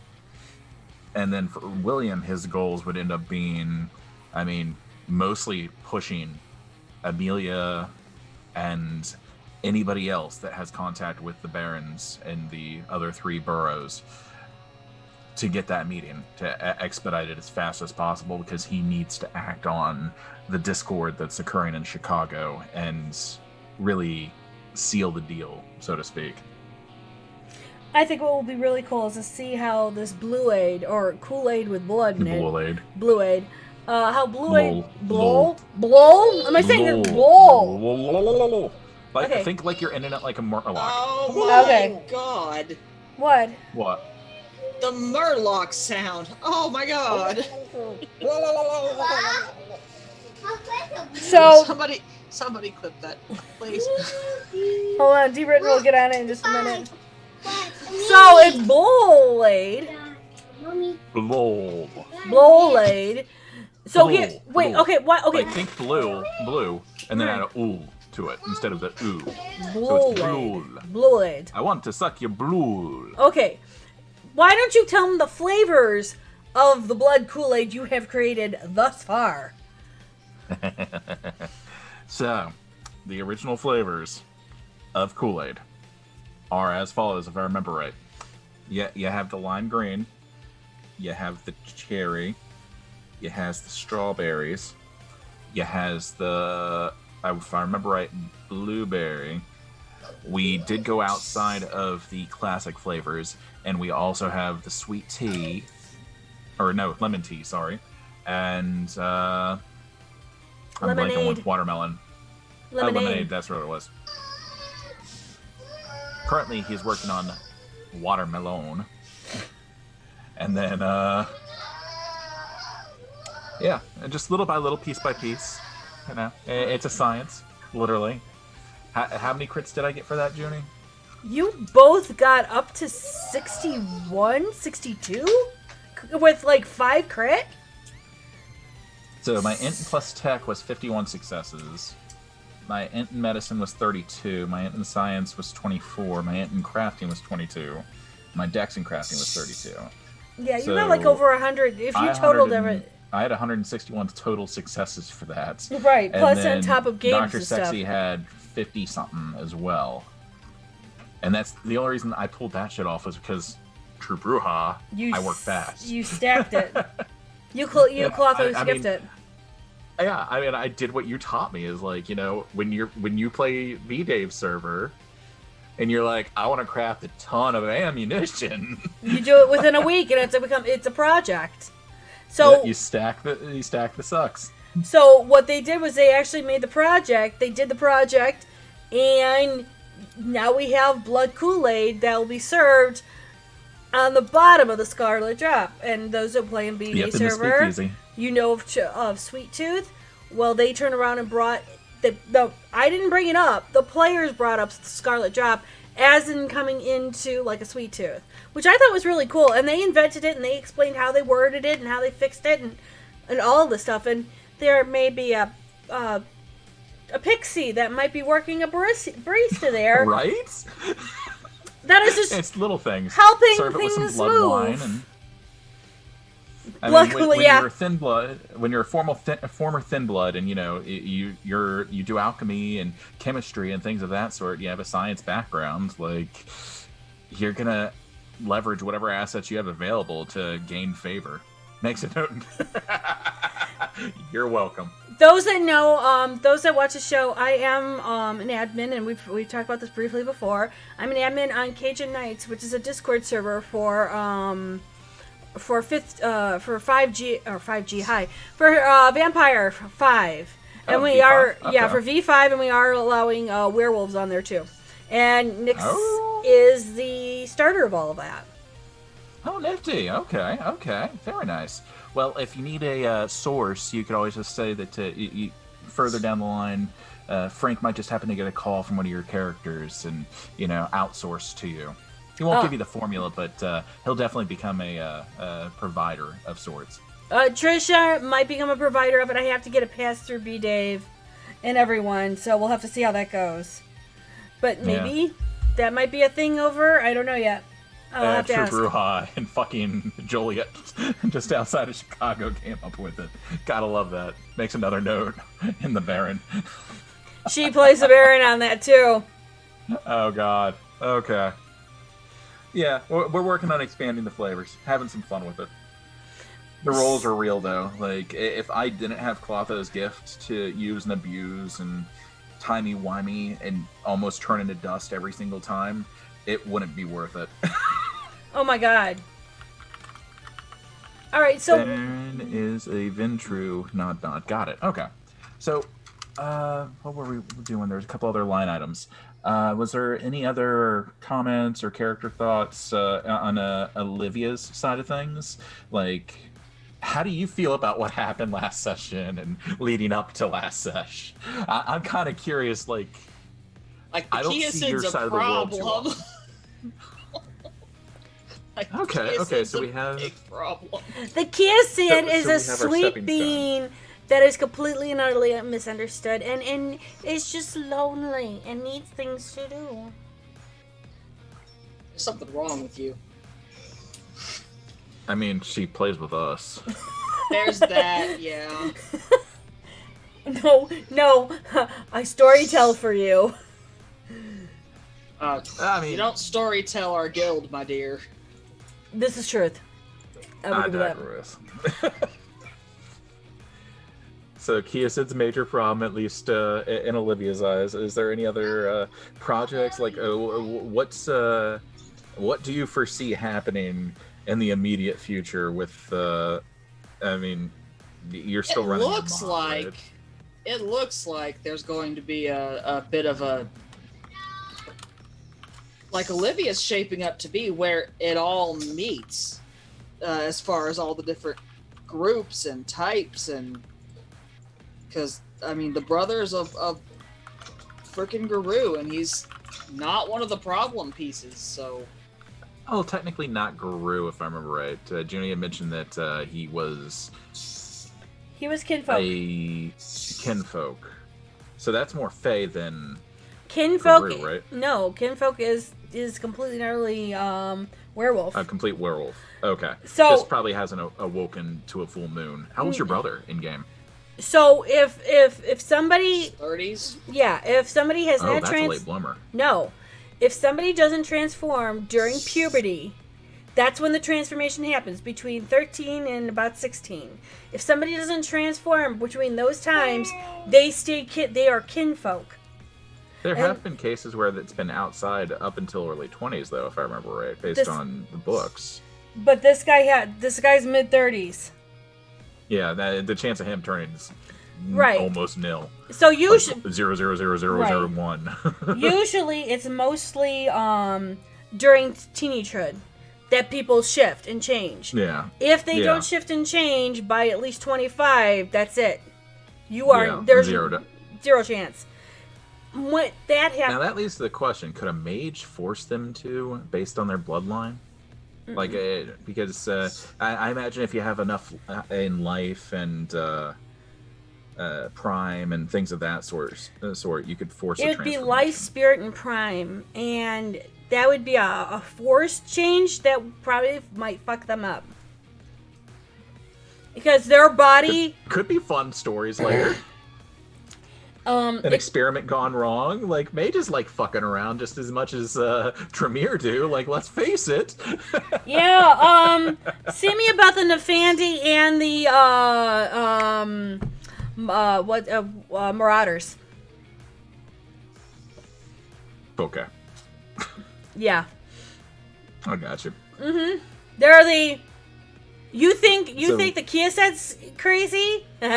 And then for William, his goals would end up being, I mean, mostly pushing Amelia and anybody else that has contact with the barons and the other 3 boroughs to get that meeting, to expedite it as fast as possible, because he needs to act on the discord that's occurring in Chicago and really seal the deal, so to speak. I think what will be really cool is to see how this Blue-Aid, or Kool-Aid with blood in it. Blue-Aid. How Blue-Aid... Blow? Am I saying it? Blow. Like, Okay. think like you're ending it like a Murloc. Oh my Okay. god. What? What? The Murloc sound. Oh my god. So, Somebody clip that, please. hold on, D-Britton will get on it in just a minute. So, it's Blue-Aid. Blue-Aid. So, Blue. here, wait, Blue. okay, what, okay. Like, think blue, and then add a ooh to it instead of the ooh. So it's Blue-Aid. blue. Blue-Aid. I want to suck your blue. Okay. Why don't you tell them the flavors of the blood Kool-Aid you have created thus far? So, the original flavors of Kool-Aid are as follows, if I remember right. You have the lime green, you have the cherry, you has the strawberries, you has the, if I remember right, blueberry. We did go outside of the classic flavors, and we also have the sweet tea, or no, lemon tea, sorry, and I'm blanking with watermelon. Lemonade, that's what it was. Currently, he's working on watermelon. And then, yeah, just little by little, piece by piece. You know, it's a science, literally. How many crits did I get for that, Junie? You both got up to 61, 62? With like 5 crit? So my int plus tech was 51 successes. My int in medicine was 32. My int in science was 24. My int in crafting was 22. My dex in crafting was 32. Yeah, you got like over 100. If you totaled everything. I had 161 total successes for that. Right, And plus then on top of games Dr. and stuff. Sexy had 50-something as well. And that's the only reason I pulled that shit off was because True Bruja, You I work fast. You stacked it. You Clotho I skipped mean, it. Yeah, I mean, I did what you taught me. Is like, when you play V-Dave server, and you're like, I want to craft a ton of ammunition. You do it within a week, and it's a project. So Yeah, you stack the sucks. So what they did was they actually made the project. They did the project, and now we have blood Kool-Aid that will be served on the bottom of the Scarlet Drop. And those who play in BD server, you know of Sweet Tooth. Well, they turned around and brought I didn't bring it up. The players brought up the Scarlet Drop as in coming into like a Sweet Tooth, which I thought was really cool. And they invented it, and they explained how they worded it and how they fixed it and all this stuff. And there may be a pixie that might be working a barista there. Right? That is just it's little things. Helping Serve it with some things blood move. wine and Luckily, when yeah. you're thin blood, when you're a former thin blood, and you do alchemy and chemistry and things of that sort, you have a science background, like you're gonna leverage whatever assets you have available to gain favor. Makes a note. You're welcome. Those that know, those that watch the show, I am an admin, and we've talked about this briefly before. I'm an admin on Cajun Knights, which is a Discord server for 5G High for Vampire 5, and we V5? are Okay. for V5, and we are allowing werewolves on there too. And Nyx is the starter of all of that. Oh, nifty. Okay. Very nice. Well, if you need a source, you could always just say that further down the line, Frank might just happen to get a call from one of your characters and, outsource to you. He won't give you the formula, but he'll definitely become a provider of sorts. Trisha might become a provider of it. I have to get it passed through B-Dave and everyone, so we'll have to see how that goes. But maybe that might be a thing over. I don't know yet. I'll have to ask. True Bruja and fucking Joliet just outside of Chicago came up with it. Gotta love that. Makes another note in the Baron. She plays the Baron on that too. Oh, God. Okay. Yeah, we're working on expanding the flavors. Having some fun with it. The roles are real, though. Like, if I didn't have Clotho's gift to use and abuse and timey-wimey and almost turn into dust every single time, it wouldn't be worth it. Oh my god. Alright, so... Baron is a Ventru nod. Got it. Okay. So, what were we doing? There's a couple other line items. Was there any other comments or character thoughts on Olivia's side of things? Like, how do you feel about what happened last session and leading up to last sesh? I'm kind of curious, like the I don't see your Keosid's side a of the world too problem. often. Okay, so we have... big problem. The Keosid So is we a have our sweet stepping being that is completely and utterly misunderstood and is just lonely and needs things to do. There's something wrong with you. I mean, she plays with us. There's that, yeah. No, I storytell for you. I mean, You don't story tell our guild, my dear. This is truth. I will I give you that. digress. So Keosid's major problem, at least in Olivia's eyes. Is there any other projects? Like, what do you foresee happening in the immediate future with? I mean, you're still running. It looks like there's going to be a bit of a, like Olivia's shaping up to be where it all meets, as far as all the different groups and types, and because I mean the brother's of freaking Guru, and he's not one of the problem pieces, so. Oh, technically not Guru, if I remember right. Junie had mentioned that he was kinfolk. a kinfolk. So that's more Fae than Kinfolk, Guru, right? No, kinfolk is completely and utterly werewolf. A complete werewolf. Okay. So- Just probably hasn't awoken to a full moon. How old's your brother in game? So if somebody, 30s. if somebody has Oh, not that's a late bloomer. no, if somebody doesn't transform during puberty, That's when the transformation happens, between 13 and about 16. If somebody doesn't transform between those times, they are kinfolk. There have been cases where it's been outside up until early 20s, though, if I remember right, based on the books. But this guy's mid-30s. Yeah, the chance of him turning is almost nil. So usually 0.00001. Usually it's mostly during teenagehood that people shift and change. Yeah. If they don't shift and change by at least 25, that's it. There's zero chance. What that happens. Now that leads to the question: could a mage force them to, based on their bloodline? Like, because I imagine if you have enough in life and prime and things of that sort, you could force. It would be life, spirit, and prime, and that would be a forced change that probably might fuck them up because their body could be fun stories later. An experiment gone wrong. Like, mages like fucking around just as much as Tremere do. Like, let's face it. Yeah. See me about the Nefandi and the Marauders. Okay. Yeah. I got you. Mm-hmm. They're the. You think the Kieset's crazy? Oh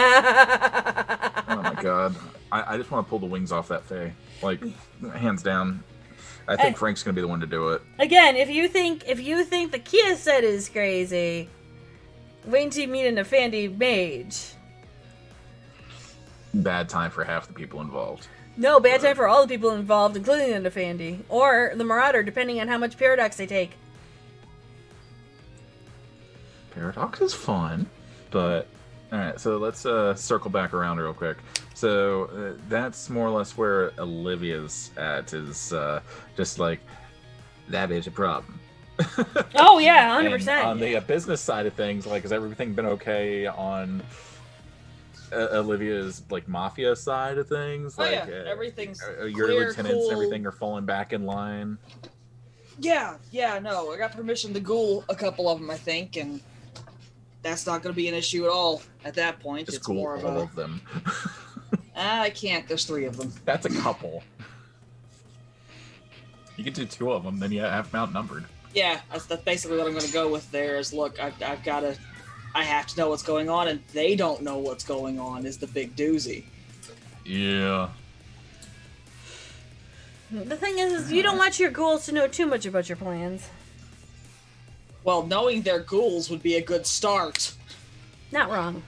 my god. I just want to pull the wings off that Fae. Like, hands down. I think Frank's gonna be the one to do it. Again, if you think the Kieset is crazy, wait until you meet a Nefandi mage. Bad time for half the people involved. No, bad time for all the people involved, including the Nefandi. Or the Marauder, depending on how much Paradox they take. Paradox is fun, but... Alright, so let's circle back around real quick. So that's more or less where Olivia's at, is just like, that bitch a problem. Oh yeah, 100%. And on the business side of things, like, has everything been okay on Olivia's like mafia side of things? Oh, like, yeah, everything's your clear, lieutenants cool. and everything are falling back in line. Yeah, no, I got permission to ghoul a couple of them, I think, and that's not going to be an issue at all at that point. Just it's ghoul more of all of them. I can't. There's 3 of them. That's a couple. You can do 2 of them, then you have them outnumbered. Yeah, that's basically what I'm going to go with there is, look, I have to know what's going on, and they don't know what's going on is the big doozy. Yeah. The thing is you don't want your ghouls to know too much about your plans. Well, knowing they're ghouls would be a good start. Not wrong.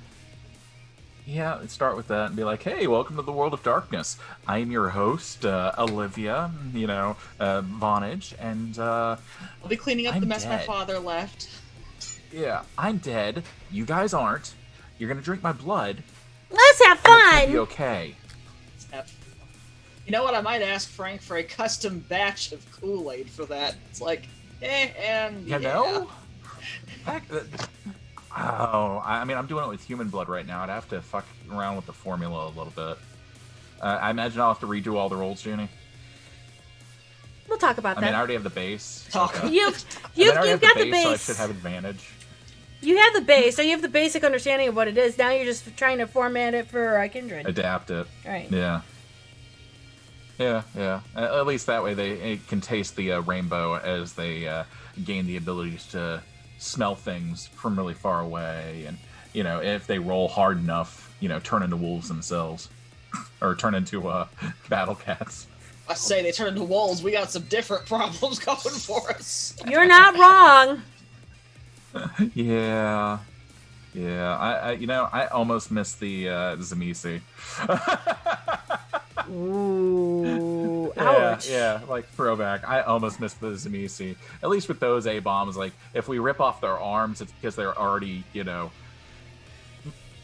Yeah, let's start with that and be like, hey, welcome to the world of darkness. I'm your host, Olivia, Vonage, and, I'll be cleaning up I'm the mess my dead. father left. Yeah, I'm dead. You guys aren't. You're gonna drink my blood. Let's have And it's gonna be fun! okay. You know what? I might ask Frank for a custom batch of Kool-Aid for that. It's like, and You know? I mean, I'm doing it with human blood right now. I'd have to fuck around with the formula a little bit. I imagine I'll have to redo all the rolls, Junie. We'll talk about I that. mean, I already have the base. Talk. Okay. You've I already have got the so I base. should have advantage. You have the base, so you have the basic understanding of what it is. Now you're just trying to format it for Kindred. Adapt it. Right. Yeah. Yeah. At least that way it can taste the rainbow as they gain the abilities to smell things from really far away, and if they roll hard enough, turn into wolves themselves, or turn into battle cats. I say they turn into wolves. We got some different problems going for us. You're not wrong. Yeah. I almost missed the Zamisi. Ooh, ouch. Yeah, like throwback. I almost missed the Zamisi. At least with those A-bombs, like, if we rip off their arms, it's because they're already,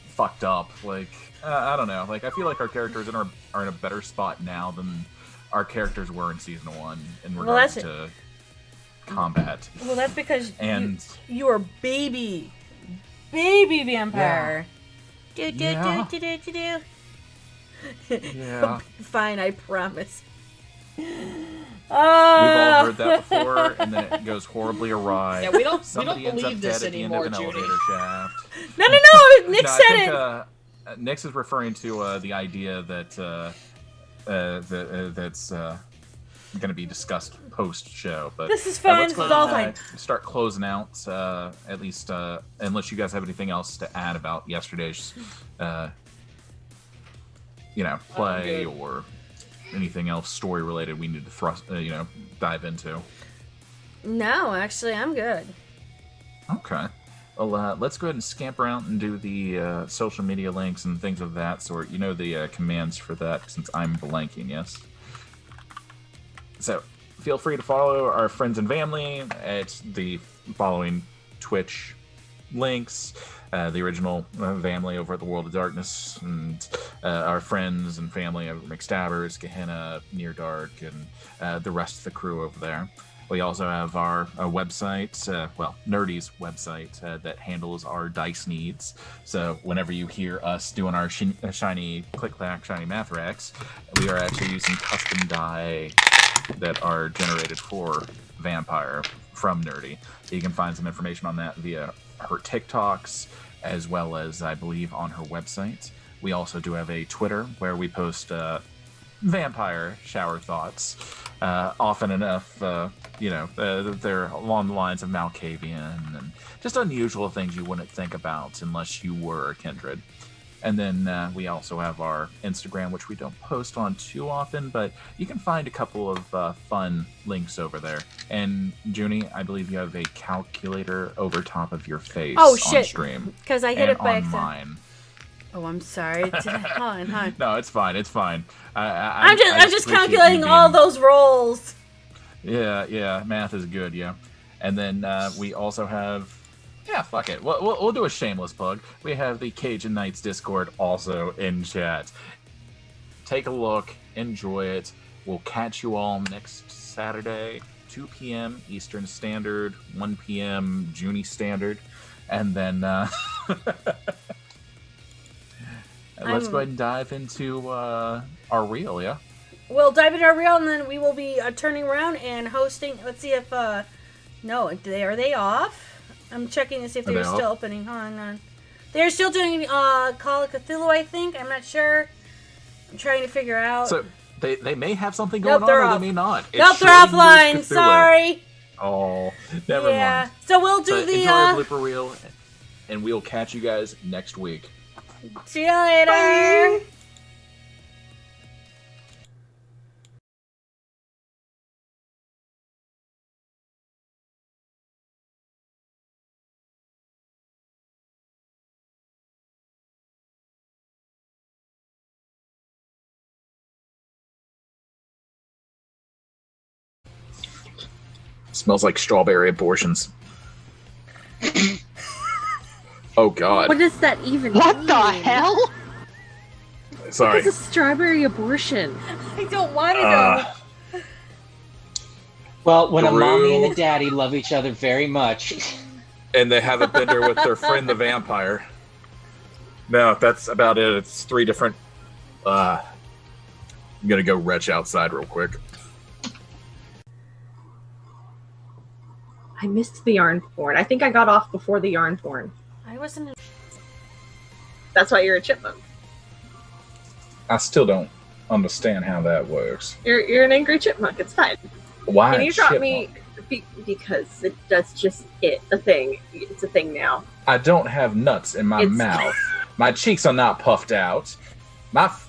fucked up. Like, I don't know. Like, I feel like our characters are in a better spot now than our characters were in Season 1 in regards to combat. Well, that's because And you are baby vampire. Yeah. Do. Yeah. Fine, I promise. We've all heard that before, and then it goes horribly awry. Yeah, we don't Somebody ends up believe dead this at the end anymore, of an Judy. elevator shaft. No, Nick No, said I think, it. Nix is referring to the idea that that's going to be discussed post-show. But This is fun. let's This go is all ahead fine. and start closing out, at least unless you guys have anything else to add about yesterday's, play good. or anything else story-related we need to dive into. No, actually, I'm good. Okay. Well, let's go ahead and scamper out and do the social media links and things of that sort. You know the commands for that, since I'm blanking, yes? So, feel free to follow our friends and family. It's the following Twitch links. The original family over at the World of Darkness, and our friends and family of McStabbers, Gehenna, Near Dark, and the rest of the crew over there. We also have our website, Nerdy's website, that handles our dice needs. So whenever you hear us doing our shiny click-clack, shiny Mathrax, we are actually using custom die that are generated for Vampire from Nerdy. You can find some information on that via her TikToks, as well as, I believe, on her website. We also do have a Twitter where we post Vampire shower thoughts. Often enough, they're along the lines of Malkavian and just unusual things you wouldn't think about unless you were a kindred. And then we also have our Instagram, which we don't post on too often, but you can find a couple of fun links over there. And Junie, I believe you have a calculator over top of your face Oh, on shit. stream. Because I hit And it by on accident. mine. Oh, I'm sorry. Hold on. No, it's fine. It's fine. I'm just appreciate calculating you all being- those rolls. Yeah. Math is good, yeah. And then we also have... Yeah, fuck it. We'll do a shameless plug. We have the Cajun Knights Discord also in chat. Take a look. Enjoy it. We'll catch you all next Saturday, 2 p.m. Eastern Standard, 1 p.m. Junie Standard. And then... let's go ahead and dive into our reel, yeah? We'll dive into our reel, and then we will be turning around and hosting. Let's see if no, are they off? I'm checking to see if Are they're they still off? opening. Hang on. They're still doing Call of Cthulhu, I think. I'm not sure. I'm trying to figure out. So they may have something going Nope, they're on, or off. they may not. Nope, It's they're showing offline. Cthulhu. Sorry. Oh, never Yeah. mind. So we'll do So the. enjoy our blooper reel, and we'll catch you guys next week. See you later. Smells like strawberry abortions. Oh God! What does that even What mean? the hell? Sorry. It's a strawberry abortion. I don't want to know. Well, when a mommy and Drew. a daddy love each other very much. And they have a bender with their friend the vampire. No, that's about it. It's 3 different. I'm gonna go retch outside real quick. I missed the yarn porn. I think I got off before the yarn porn. I wasn't. That's why you're a chipmunk. I still don't understand how that works. You're an angry chipmunk. It's fine. Why? Can you drop chipmunk? me because that's just a thing. It's a thing now. I don't have nuts in my It's- mouth. My cheeks are not puffed out.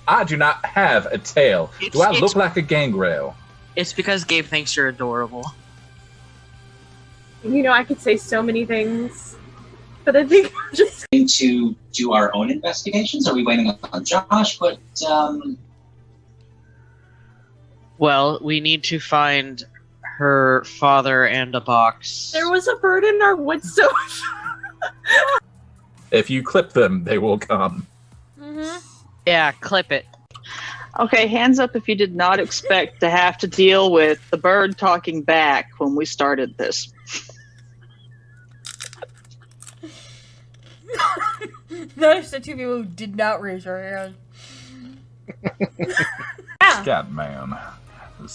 I do not have a tail. Do I It's- look like a gangrel? It's because Gabe thinks you're adorable. You know, I could say so many things, but I think I'm just to do our own investigations? Are we waiting on Josh? But Well, we need to find her father and a box. there was a bird in our woods, so If you clip them, they will come. Mm-hmm. Yeah, clip it. Okay, hands up if you did not expect to have to deal with the bird talking back when we started this. Notice the 2 people who did not raise their hand. Scatman. Okay,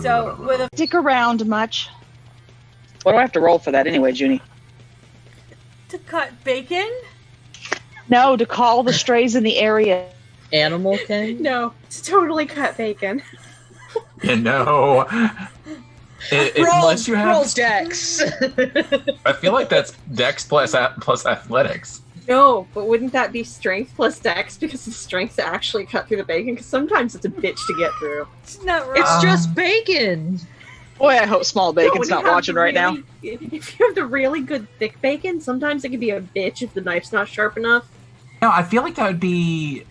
so with a Stick around much. What do I have to roll for that anyway, Junie? to cut bacon. No, to call the strays in the area. Animal King? No, it's totally cut bacon. You know, unless you roll have, Dex. I feel like that's Dex plus athletics. No, but wouldn't that be strength plus dex because the strength to actually cut through the bacon? Because sometimes it's a bitch to get through. It's not wrong. It's just bacon. Boy, I hope Small Bacon's when you not have watching the right now. If you have the really good thick bacon, sometimes it can be a bitch if the knife's not sharp enough. No, I feel like that would be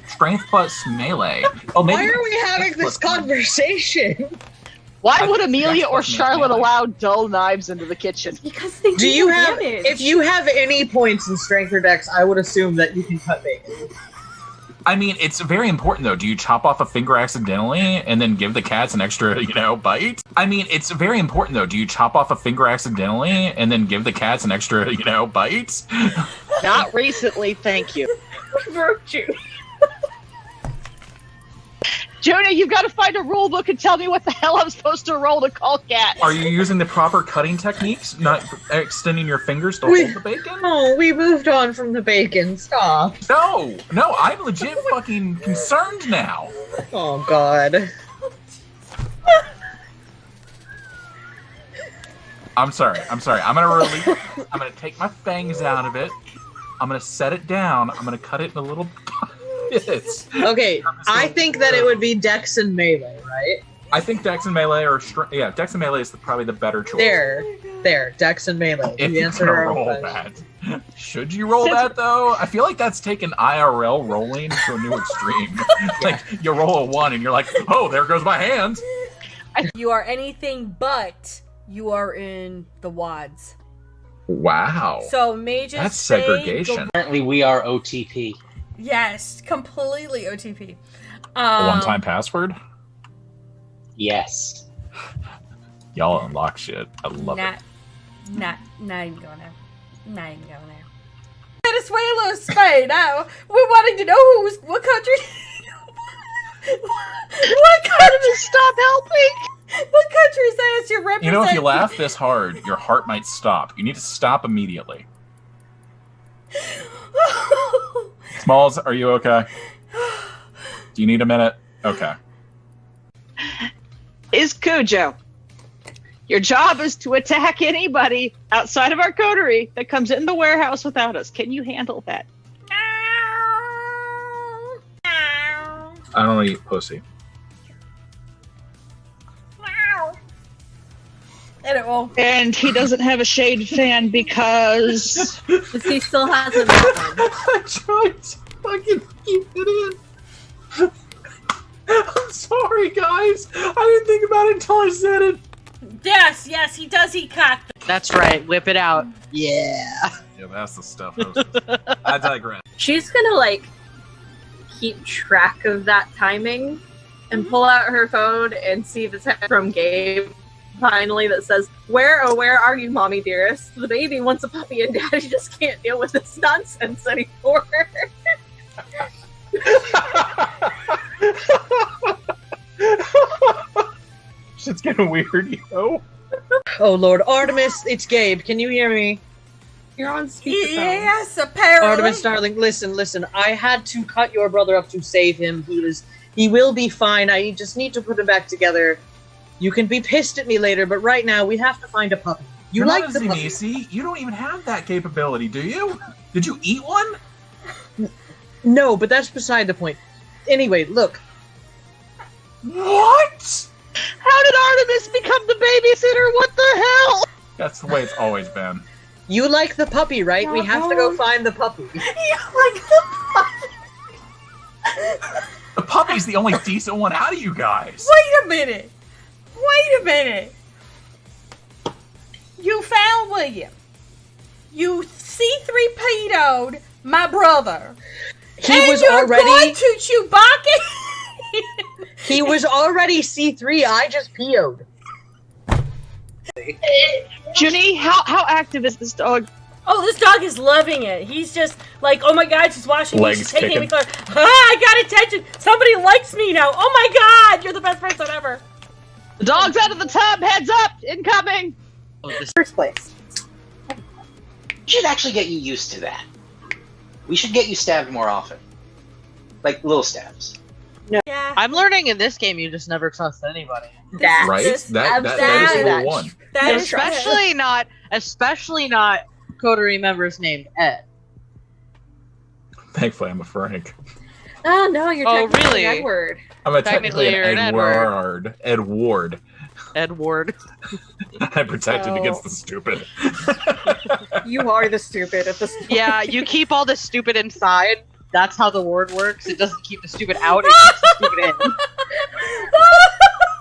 strength plus melee. Oh, maybe Why are we having this conversation? Why I would think Amelia that's or what's Charlotte melee. allow dull knives into the kitchen? Because they Do you have? damage. If you have any points in strength or dex, I would assume that you can cut bacon. I mean, it's very important though. Do you chop off a finger accidentally and then give the cats an extra, bite? I mean, it's very important though. Do you chop off a finger accidentally and then give the cats an extra, bite? Not recently, thank you. We broke you. Jonah, you've got to find a rule book and tell me what the hell I'm supposed to roll to call cats. Are you using the proper cutting techniques? Not extending your fingers to hold the bacon? Oh, we moved on from the bacon. Stop. No, I'm legit fucking concerned now. Oh God. I'm sorry. I'm gonna take my fangs out of it. I'm gonna set it down. I'm gonna cut it in a little bits. Okay, I think that it would be dex and melee, right? I think Dex and Melee are Dex and Melee is probably the better choice. There, dex and melee. If You you're answered gonna our own roll question. that. Should you roll that though? I feel like that's taken IRL rolling to a new extreme. Like you roll a 1 and you're like, oh, there goes my hand. You are anything but you are in the wads. Wow. So mages That's say segregation. Apparently, we are OTP. yes, completely OTP. A one-time password? Yes. Y'all unlock shit. I love it. Not even going there. Not even going there. Venezuela, Spain. Now we're wanting to know what country. What country? Stop helping! What country says you represent? You know, if you laugh this hard, your heart might stop. You need to stop immediately. Smalls, are you okay? Do you need a minute? Okay. Is Cujo. Your job is to attack anybody outside of our coterie that comes in the warehouse without us. Can you handle that? I don't eat pussy. And it won't. And he doesn't have a shade fan because Because he still hasn't met one. I tried to fucking keep it in. I'm sorry, guys. I didn't think about it until I said it. Yes, he does eat cock. That's right. Whip it out. Yeah. Yeah, that's the stuff. I digress. She's gonna keep track of that timing and pull out her phone and see the text from Gabe finally that says, where are you, mommy dearest? The baby wants a puppy and daddy just can't deal with this nonsense anymore. Shit's getting weird, yo. Oh Lord, Artemis, it's Gabe. Can you hear me? You're on speakerphone. Yes, apparently. Artemis, darling, listen. I had to cut your brother up to save him. He will be fine. I just need to put him back together. You can be pissed at me later, but right now we have to find a puppy. You You're like not the a puppy? Zenisi. You don't even have that capability, do you? Did you eat one? No, but that's beside the point. Anyway, look. What? how did Artemis become the babysitter? What the hell? That's the way it's always been. You like the puppy, right? We have to go find the puppy. You like the puppy? The puppy's the only decent one out of you guys. Wait a minute. You found William. You C3PO'd my brother. He was you're already. going to Chewbacca. He was already C3. I just PO'd. Junie, how active is this dog? Oh, this dog is loving it. He's just like, oh my god, she's watching me. Legs She's taking me. kicking. I got attention. Somebody likes me now. Oh my god, you're the best person ever. The dog's out of the tub. Heads up. Incoming. Oh, this First place. We should actually get you used to that. We should get you stabbed more often. Like little stabs. Yeah. I'm learning in this game you just never trust anybody. That's Right? just- That is that- rule one. That is Especially not coterie members named Ed. Thankfully, I'm a Frank. Oh no, you're Oh, technically really? Edward. I'm a Technically, technically you're an an Edward. Edward. Edward. I protected Oh. against the stupid. You are the stupid at this point. Yeah, you keep all the stupid inside. That's how the word works. It doesn't keep the stupid out, it keeps the stupid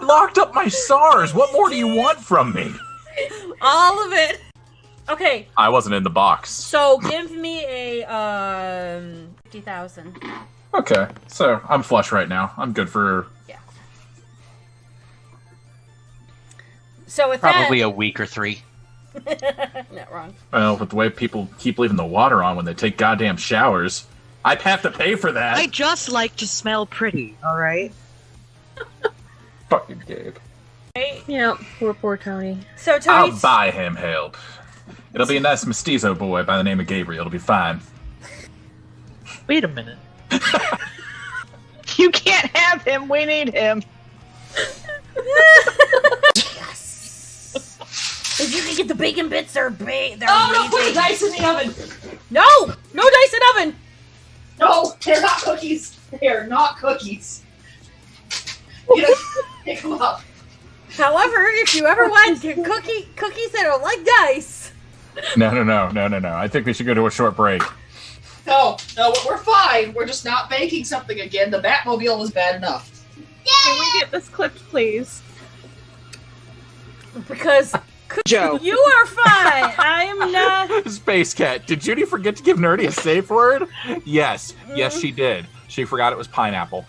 in. Locked up my SARS. What more do you want from me? all of it. Okay, I wasn't in the box. so give me a 50,000. Okay, so I'm flush right now. I'm good for. So with Probably a week or 3. that, not wrong. Well, with the way people keep leaving the water on when they take goddamn showers, I have to pay for that. I just like to smell pretty, alright? Fucking Gabe. Yeah, poor Tony. So I'll Tony, buy him help. It'll be a nice mestizo boy by the name of Gabriel. It'll be fine. Wait a minute. You can't have him. We need him. if you can get the bacon bits, they're they're Oh, don't put the amazing. dice in the oven! No dice in oven. No, they're not cookies. They're not cookies. You know, pick them up. However, if you ever want cookies that are like dice, No. I think we should go to a short break. No, we're fine. We're just not baking something again. The Batmobile was bad enough. Can we get this clipped, please? because Joe. you are fine. I am not. Space Cat, did Judy forget to give Nerdy a safe word? Yes, she did. She forgot it was pineapple.